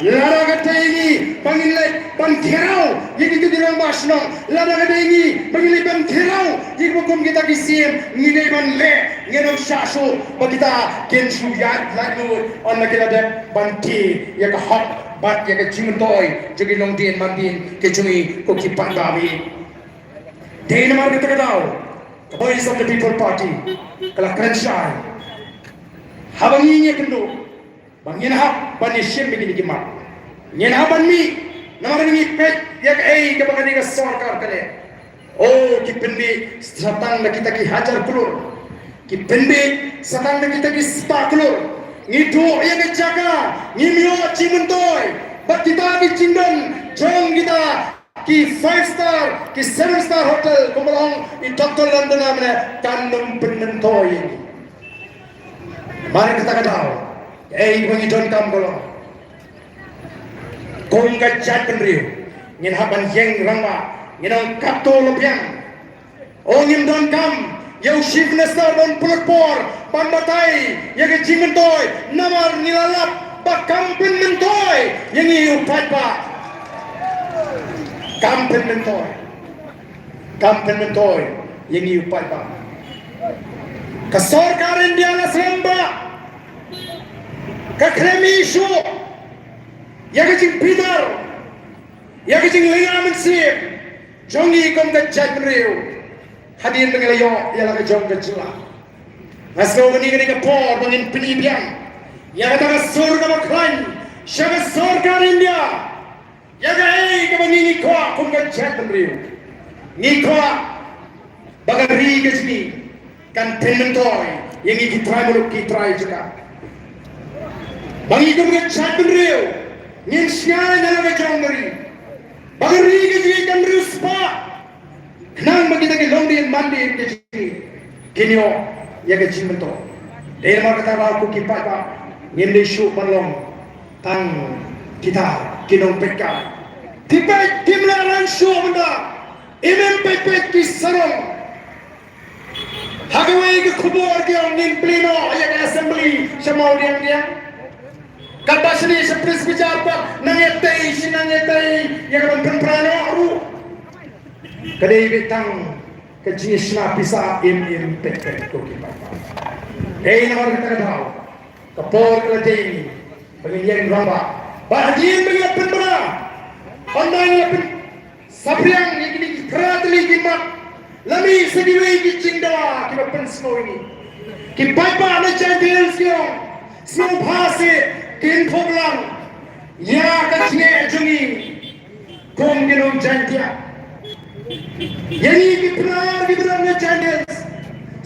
A: Lara kata ini pangilai bangkerau yang itu dirang basnong. Lara kata ini pangilai bangkerau yang hukum kita kisim ngilai banle ngenong syasu bagita kensu yat lalu on kita ada banti ya kahok bat ya kecintoy jadi long din mandin kecumi kokipan babi. Dai namar kita tahu. The voice of the People Party, kalau kerajaan, habanginya kendo, bangin hab bani siem begini kimat, nyen haban mi, nama ni pet, yak kebangan ni sorkar kene, oh kipendi satang na kita ki hajar kulur, kipendi satang na kita ki spa kulur, ngidu yang kejaga, ngimio cimentoy, bat kita ki cindon, jong kita. Ki 5-star, ki 7-star hotel kumalong i Dr. London namanya kanum penentoy ini. Mari kita tahu, bangi don kam kolong. Kong kajat penriu, ngin haban yeng rangwa, nginong kato lepiang. Oh ngin don kam, yau chief minister don pulakpor, pambatai, yang cimentoy, namar nilalap, bakam penentoy, yang iu patpa. Kampen mentoy yang iupai ba ka sorkar India na samba ka kremi isu ya kecing pidar ya kecing lingamen sip jongi kom ka jagriu hadin bengelayo ya la ka jong ka jula nasgo gani ka por bangin pinibiang ya ka sorkar baklan syaga sorkar India Yaga kamu ni kau kumkan cakap beriu, ni kau bagari kesini kan penentoy yang ini try meluk try juga. Bagi kumkan cakap beriu, ni siapa yang nak jauh beri, bagari kesini kan beriu spa, kenang bagi kita long dia mandi kesini, kinyo yaga cimentoy. Dia mahu kata aku kipat pak, ni lesu balong tang kita. Kinong pekka tipe timlaran show benda imem pepet ki sarong hagawai ke kubur dia ngin pleno ya assembly semau dia kabasni sepres bicara pak nangetai ya kan penprano aru kadai betang kejisna bisa im pepet ko ki papa nomor kita tahu kapor kelajai pengilian ramba bahagian dengan penberang pandang sapriang ini keratli kimat lami segiwi ki cinda kita pensno ini ki papa na chantil sio sio phase kin thoglang ya ka chine jungi kom ginom chantia yani ki prar gibran na chantil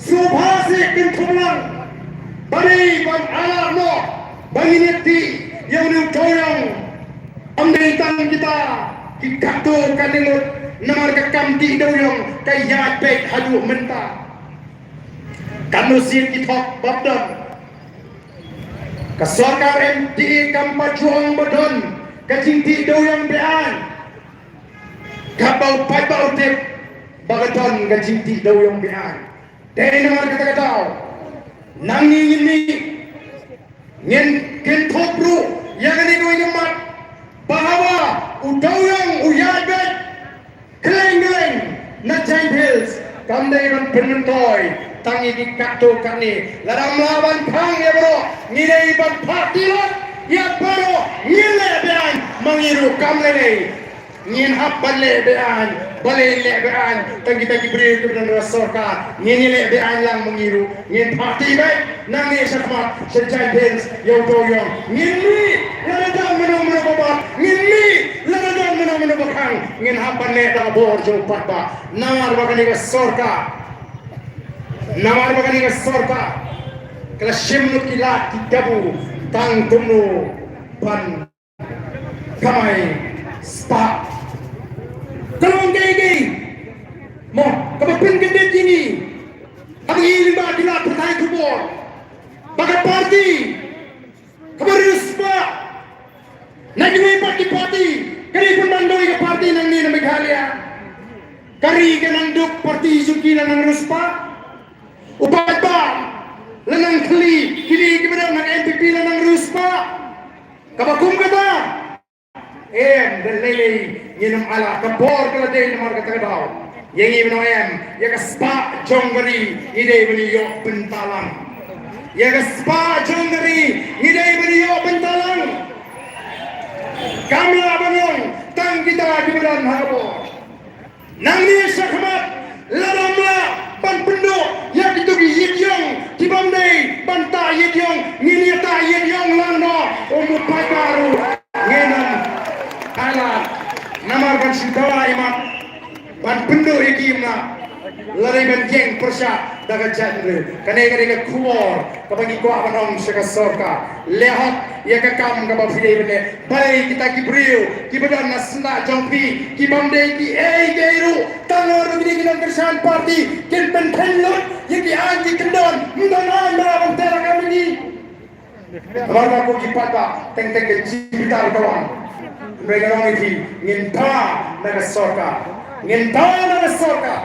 A: sio phase kin thoglang bari ban ala no bangineti yang nu toyong amdei tang kita ki kato kanimut namar ka kamti doyong kay yat pek hadu menta kanusin ki thok babdam ka sorkar MT kampa juang badon ka jingti doyong bean ka bau pai bau tip bagaton ka jingti doyong bean dei namar ka tagataw nangi ini ngin kin thok ru yang ani doyong mat bahawa udoyong uyat bet keleng-keleng na Hills kandai ran penentoy tangi di kato kani ladang lawan pang ya bro ngidai ban parti lot ya bro ngile bean mangiru kamlene ngin hap balle bean bale le bean tangi tangi beri kebenan sorkar ngile bean lang mangiru ngin parti baik nangi sakmat sejai Hills yo doyong ngini ladang meno babat ngini ladang meno bakang ngin hap balle da bor jo patba namar bagani ka sorkar namar bagani ka sorkar kala shimnut kila kitabu tang tumno pan kamai spa kalong gay mo kapapin ganda dini ang ilimba kila patay kubor baga party kabaris pa nagway party kari pun mandoy ka party nang ni na Meghalaya kari ka nang duk party sukila ng ruspa upad ba lanang kili ka ng MPP lang ng ruspa kabakum ka ba dalili nginum ala kabor kala day namar katagaw yang ibn ya ka spa jongari ide beliyo bentalang ya ka spa jongari ide beliyo bentalang kami abangong tang kita diberan habo nang ni sakmat laramla pan pendo ya itu yidyong tibamdei banta yidyong nginiata yidyong lando umu pagaru ngenam ala namar ban sidawa imat ban pendo ikimna lari ban jeng persya daga jadre kane kuor kabangi ko abanong saka sorka lehot ya ka kam ka bafide bene bare kita kibriu kibadan nasna jompi kibamde ki geiru tanor bidi kinang kersan party kin pen penlot yaki anji kendon mudana marabang tera kami ni warga ko kipata teng ke cibitar kawan mereka orang ini nginta naga sorka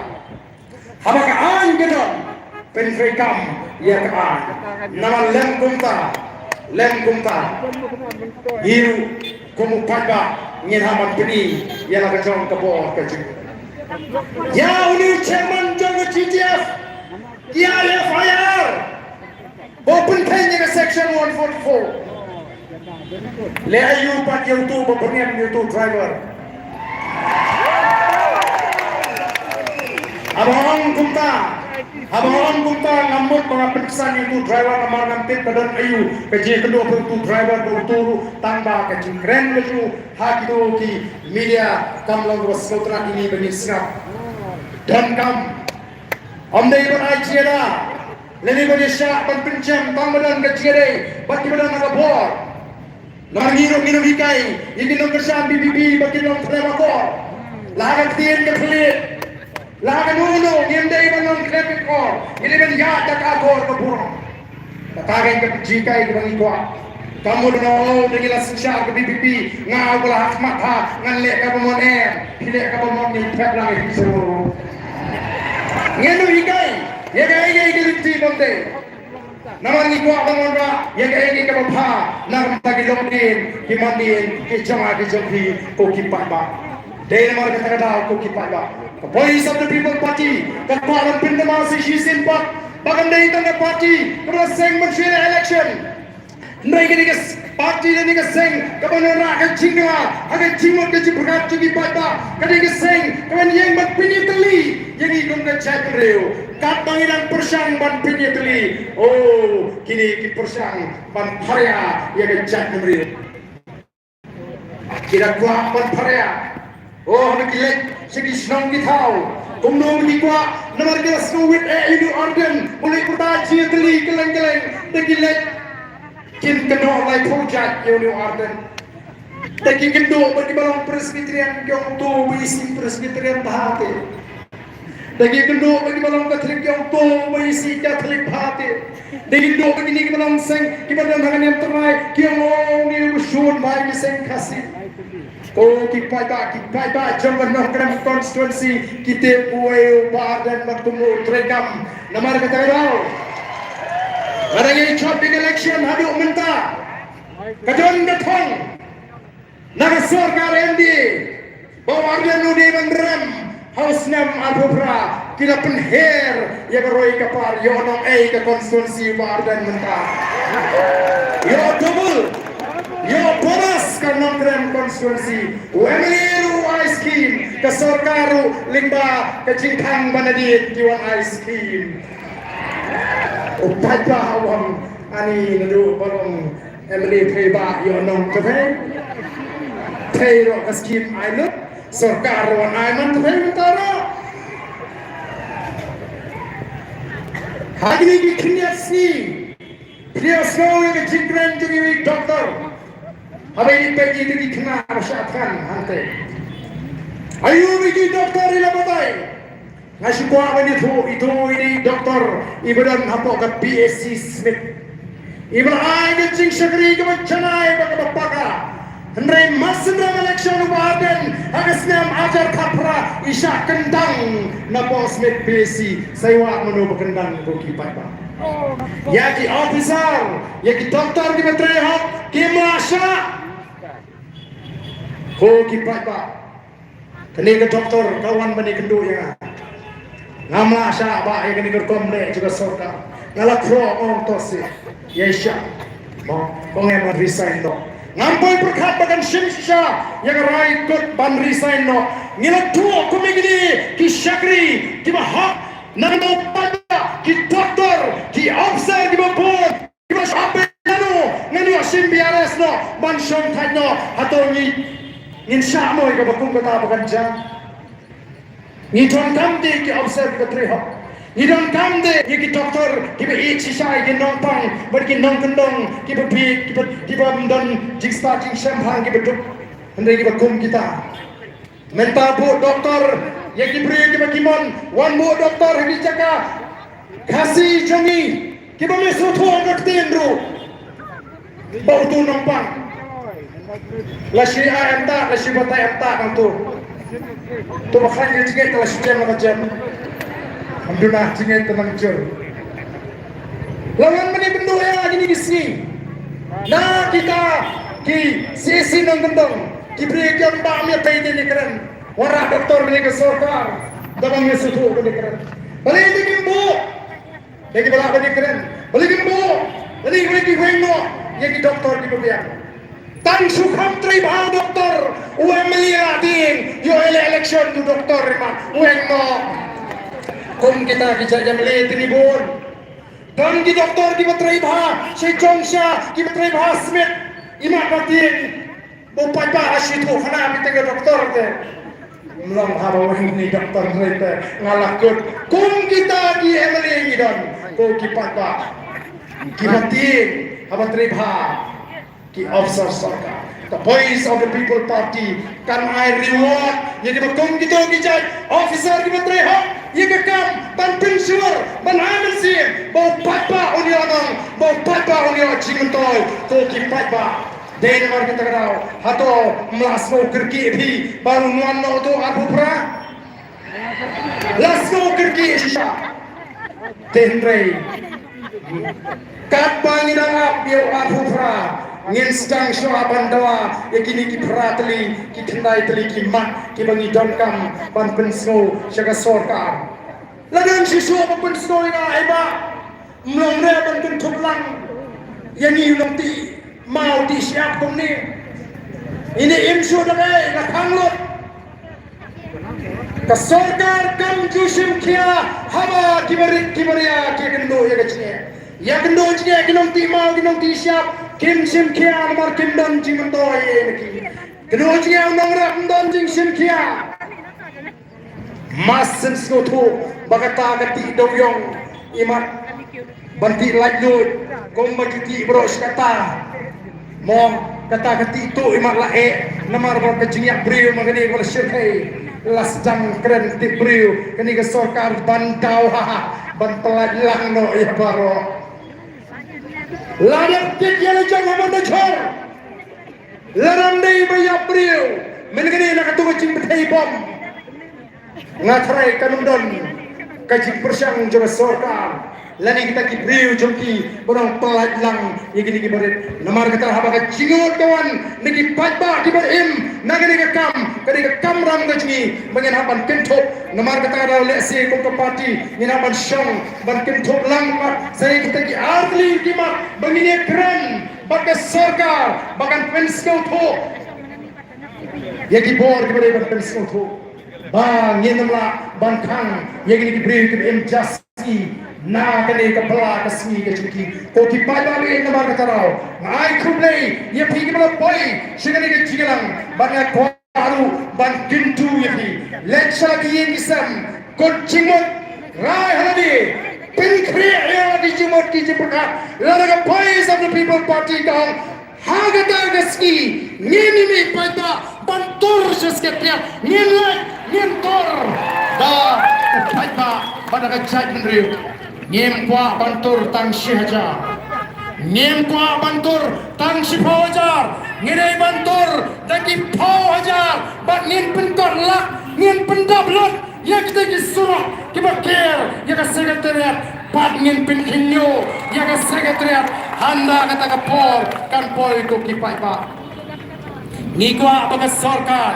A: habaka an gedon penfrekam ya kaan nama lem kumta hiru kumupada ngin haman peni ya naga jong kabo kecil ya uni chairman jong GTF ya fire open pen in section 144 le ayu pat YouTube berniat YouTube driver abang kumta ngamut mga periksan YouTube driver kamar ngampit badan ayu keje kedua YouTube driver berturu tamba kecing keren keju hakido ki media kamlang wasautra ini bani singap dan kam omdai banai cieda leni bani syak ban pencam tang badan kecire baki badan agabor Nangiro hikai, ini nong kesan BBB bagi nong premakor. Lahan tien ke pelit, lahan uno ngindai nong krepikor. Ini ben ya tak akor ke burung. Katakan ke jikai ke bangi kuat. Kamu dono dengan sensar ke BBB ngau belah mata ngalek ke pemon hilek ke pemon ni pet lagi seluruh. Ngenu hikai, ya kai ke diti bonte. Naman ni kuat bangun ra ya kaini ka bapa nang tagi lomdin kimandin ki jama ki jompi ko ki papa dei mar ka tagada ko ki papa the voice of the people party ka paran pindama si shisin pak bagandai tanga party pro seng machine election nai ki party ni ka seng ka banora ka chingwa aga chimot ka chiprakat ki papa ka ni ka seng ka ban yeng mat pinitali yang ikut cek reu kat banginan persang ban penyeteli kini ki persang ban parya yang cek reu kira kuat ban parya nak kilek segi senang kita kumno di kuat nomor kita snowit ini ardent boleh bertaji teli keleng-keleng dekilek kin kena lai project ini ardent Dagi genduk bagi balong presbyterian yang tu berisi presbyterian bahati. Dagi genduk bagi balong katolik yang tu berisi katolik bahati. Dagi genduk bagi ni balong seng kibadan tangan yang terai yang ni bersyun mai seng kasih. Kipai ba jangan nak kena konstitusi kita buai badan bertemu terekam. Nama kata kau. Ada yang cop di election haduk mentah. Kajon datang. Naga sorkar MD bawa ardent udi menderam haus nam abubra kita penher ya beroi kapar yo nong ke konstitusi ardent mentah yo double yo bonus kan nong krem konstitusi wemiru ice cream ke sorkaru lingba ke jingkang banadit kiwan ice cream upai awam ani nadu balong Emily Peba yo nong kape Tero askim ainut sorkar wan aiman thain tara hagni ki khniasni priasno ke chikran jugi doctor abai pegi ki khna rasatkan hante ayu ki doctor ila batai ngasi ko abani thu itu ini doctor ibadan hapo ka PSC Smith ibra ai ke ching sakri ke chanai ba bapaka Hendrai masendam election ardent agasnam ajar kapra isya kendang napa Smith besi saywa menu bekendang boki paipa ya ki officer ya ki doktor di menteri hak ki masya boki paipa kini ke doktor kawan bani kendu ya ngamla sya ba ya kini kerkomle juga sorkar ngala pro on tosi ya isya mo pengen resign do Ngampai berkat bagan simsha yang rai kot ban resign no ngila tuo kumigini ki syakri ki bahak nang pada ki doktor ki officer ki bapur ki masabe nganu asim biares no ban shong thai no atau ngin sha moi ka bakung kata bagan jang ni thon kam de ki officer ki batri ho ni don kam de ki doktor ki be ich shai ki nong pang ber ki nong kendong ki be ki be don jing starting champagne ki be duk ande ki be kum kita menta bu doktor ye ki bri ki be kimon wan bu doktor ki jaka khasi jongi ki be me sutho ngot tindru bau tu nong pang la shi a enta la shi bata enta kan tu bakhan ye jige la shi jam la jam Alhamdulillah jingai tenang jor. Lawan meni bendu ya gini disini. Nah kita ki sisi nang gendong ki beri yang ba mi tai ni keren. Wara doktor ni ke sorkar. Dabang ni sutu ni keren. Bali ni kimbo. Lagi bala ni keren. Bali kimbo. Bali ki wengo. Ye ki doktor ki bebiang. Tan sukham tri bha doktor. Uemelia ding. Yo election tu doktor ma. Wengo. Kum kita kijak jamle tribun dan ki doktor ki batrai bha sei jongsha ki batrai bha Smith ima patin upai ba asitu khana bitega doktor te mlang haba ni doktor rete ngalakut kum kita ki emle ngidon ko ki patba ki batin haba batrai bha ki officer sorkar the voice of the people party kan I reward jadi bakum gitu kijak officer ki batrai ha ye kam ban pensiur ban amil sim bau patba unianang bau patba uniang jingentoi ko ki patba den mar kita kadau hato mlasno kirki bhi baru nuan no to abupra lasno kirki sha tenrei kat bangina apio abupra ngin stang shwa bandawa yakini ki pratli ki thnai tli ki mat ki bangi donkam ban pensno shaga sorkar lagan sisu ban pensno ina aiba mlong re ban kin thuplang yani long ti mau di siap kum ni ini imsu dai la khanglot ka sorkar kam jusim kia haba kibaria ke kendo ya kecine ya kendo cine kinom ti mau kinom ti siap kim sim kia namar kim don jing mento ye neki kendo cine nong rak don jing sim kia mas sen skoto bagata gati doyong imat banti lajut kom bagiti bros kata mong kata gati tu imat lae namar bar kecingyak brio magani wal syirkai las jang keren ti brio kini ke sorkar bantau bantelaj lang no ya baro ladak kit yana jang hamanda chor laram dei bayap brio menegani nak tu kecing betai bom ngatrai kanundon kajik persyang jom sorkar lani kita ki brio jomki borong pelaj lang yegi ki barit namar kita haba ka jingot kawan niki patba ki barim nagani ka kam ram gajni mengen haban kentop namar kita ada lesi ko parti ngina ban shong ban kentop lang saya kita ki arli ki ma bangine kran baka sorkar bakan pensko tho yegi bor ki bare ban pensko tho bang yenamla ban khang yegi ki brio ki em jasi na kene ka pala ka smi ka chiki ko ki pai ba le na mar ka tarao ngai khumle ye phi ki bala poi shigani ke chigalang ban ya ko aru ban kintu ye phi lecha ki ye nisam ko chimot rai haladi pin khre ya di chimot ki chipka la ka boys of the people party ka haga da ka ski ni mi pai ba ban tur jes ke pya nien tor da pai ba ban ka chai mendriu Ngem kwa bantur tang sihaja Ngem kwa bantur tang sipawajar Ngirei bantur daki pau hajar Bat ngin pentor lak Ngin pendap lak Ya kita kisuruh Kiba kir Ya ka sekretariat Bat ngin penkinyo Ya ka sekretariat Handa kata ka por Kan por itu kipai pak Ngikwa baga sorkar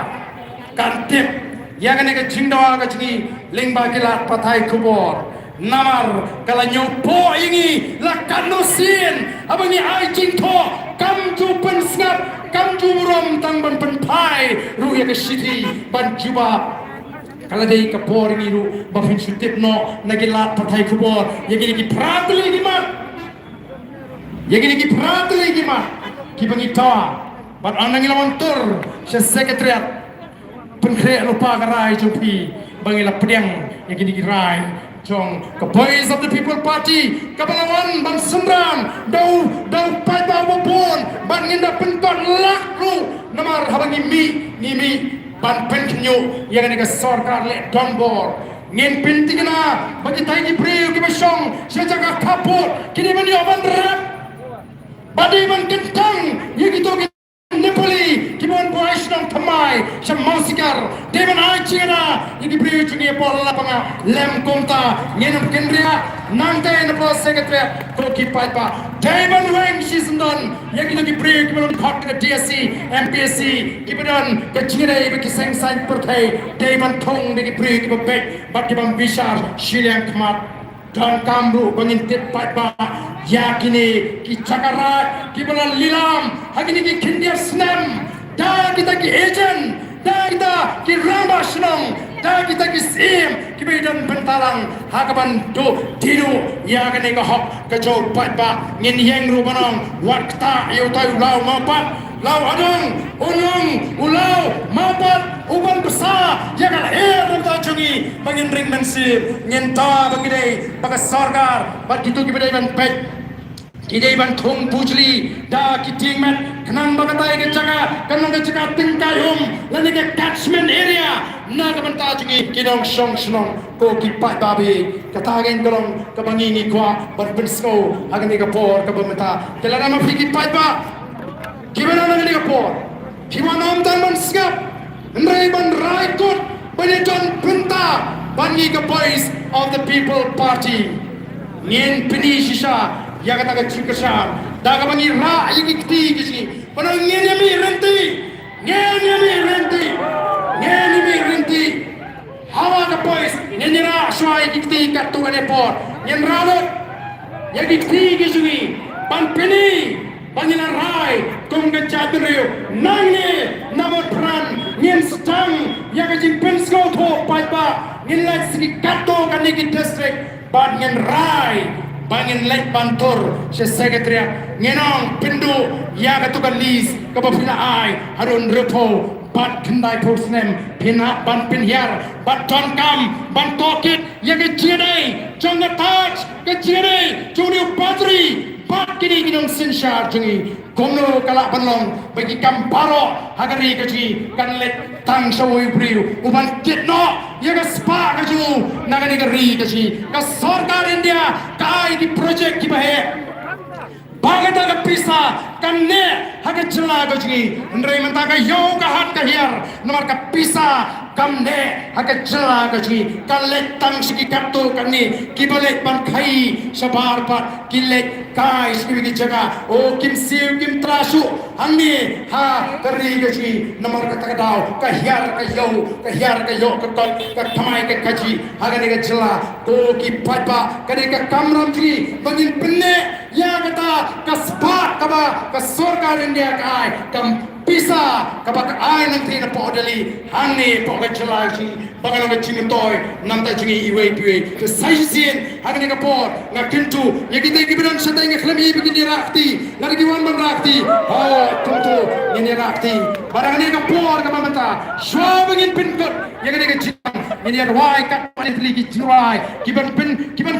A: Kan tip Ya ka nega jingdawa ka jingi Lingba kilat patai kubor namar kala nyopo ingi la kanusin abangi ai jing tho kam ju pen snap kam ju rom tang ban pen pai ru ya ke siti ban juba kala dei ka por ingi ru ba fin sutip no nagilat pathai khubor yegi ki pratli gi mat ki bangi ta bat anangi lawan tur se sekretariat penkre lupa garai jupi bangi la pedang yegi ki rai Jong ke boys of the people party kapalawan ban sendram dau pai ba wapun ban nginda penton lakru namar habangi mi ban penkinyo yang ni ke sorkar le dongbor ngin pintigna bagi tai di priu ki besong sejaga kaput kini mani oban rap badi ban kentang ye gitu Nepali kibon boys nang thamai sam mausikar devan aichina yidi priu chungi pola panga lem konta ngenam kendria nangte na pro secretary ko ki paipa devan weng sisndon yagi no ki priu kibon khot ka DSC MPSC kibon ka chire ki seng sign perthai devan thong de ki priu kibon bet bat kibon bishar shilyang kmat dan kamru bangin tit paipa yakini ki chakara ki bola lilam hakini ki kindia snam da kita ki agent da kita ki ramba snong da kita ki sim ki bedan bentalang hakaban do tiru yakini ka hok ka jo paipa ngin yeng ru banong wakta yu tayu lau mapat lau adong ulung ulau mapat uban besar jangan dan tajungi bangin ring mensip nyenta bagidai baga sorkar bagitu ki bedai ban pet kidai ban thong pujli da kiting man kanang bagatai ke jaga kanang ke jaga tingkayum lani ke catchment area na ka ban tajungi kidong song snong ko ki pai babi katagen kolong ka bangingi kwa ban pensko agani ka por ka bamata kelana ma fiki pai ba kibana nang ni ka por kimanam tan man skap Nrai ban raikut Baniton pinta Bani ka boys of the people party Ngin pini sisa Ya kata ka chikasar Daga bangi ra yikiti kisi Panang ngin yami renti Hawa ka boys Ngin ra shwa yikiti katu ka nepor Ngin ralot Yikiti kisi Ban pini bangina rai kung ga chadriu nang ni namot pran ngin stang ya ga jing pensko tho pai ba ngin la sigi kato ka ni district ban ngin rai bangin lek bantur se secretary ngenong pindu ya ga tukan lis ka ba pina ai harun repo bat kendai posnem pina ban pin hiar bat ton kam ban tokit ya ga chidai jong touch ga chidai junior patri bat kini ginong sinshar jungi kono kala banlong bagi kamparo hagari gaji kan lek tang shawoi priu uban kitno ya ga spa ga ju nagani gari gaji ka sorkar india kai di project ki bahe bagata ka pisa kanne haga chila gaji ndrei manta ka yo ka hat ka hiar nomor ka pisa kamne haga chila gaji kalle tang sigi kapto kanni kibole ban khai sabar pat kille kai sigi jaga o kim siu kim trasu hanni ha kari gaji nomor ka takadau ka hiar ka yo ka thamai ka kaji haga ni ka chila ko ki patpa kare ka kamram ji bangin pinne ya kata ka spa ka sorkar india kai kam pisa kabak ai nang thina podali hanni poka chalai bagal ga chini toy namta jingi iwe piwe to saizin hagani ka por na kintu yagi te gibiran sadai nga khlami bigini rakti nagi wan man rakti ho tuntu ini rakti barangani ka por ka mamata shwabingin pinkot yagi ka chini ini wai ka panitli ki jirai kiban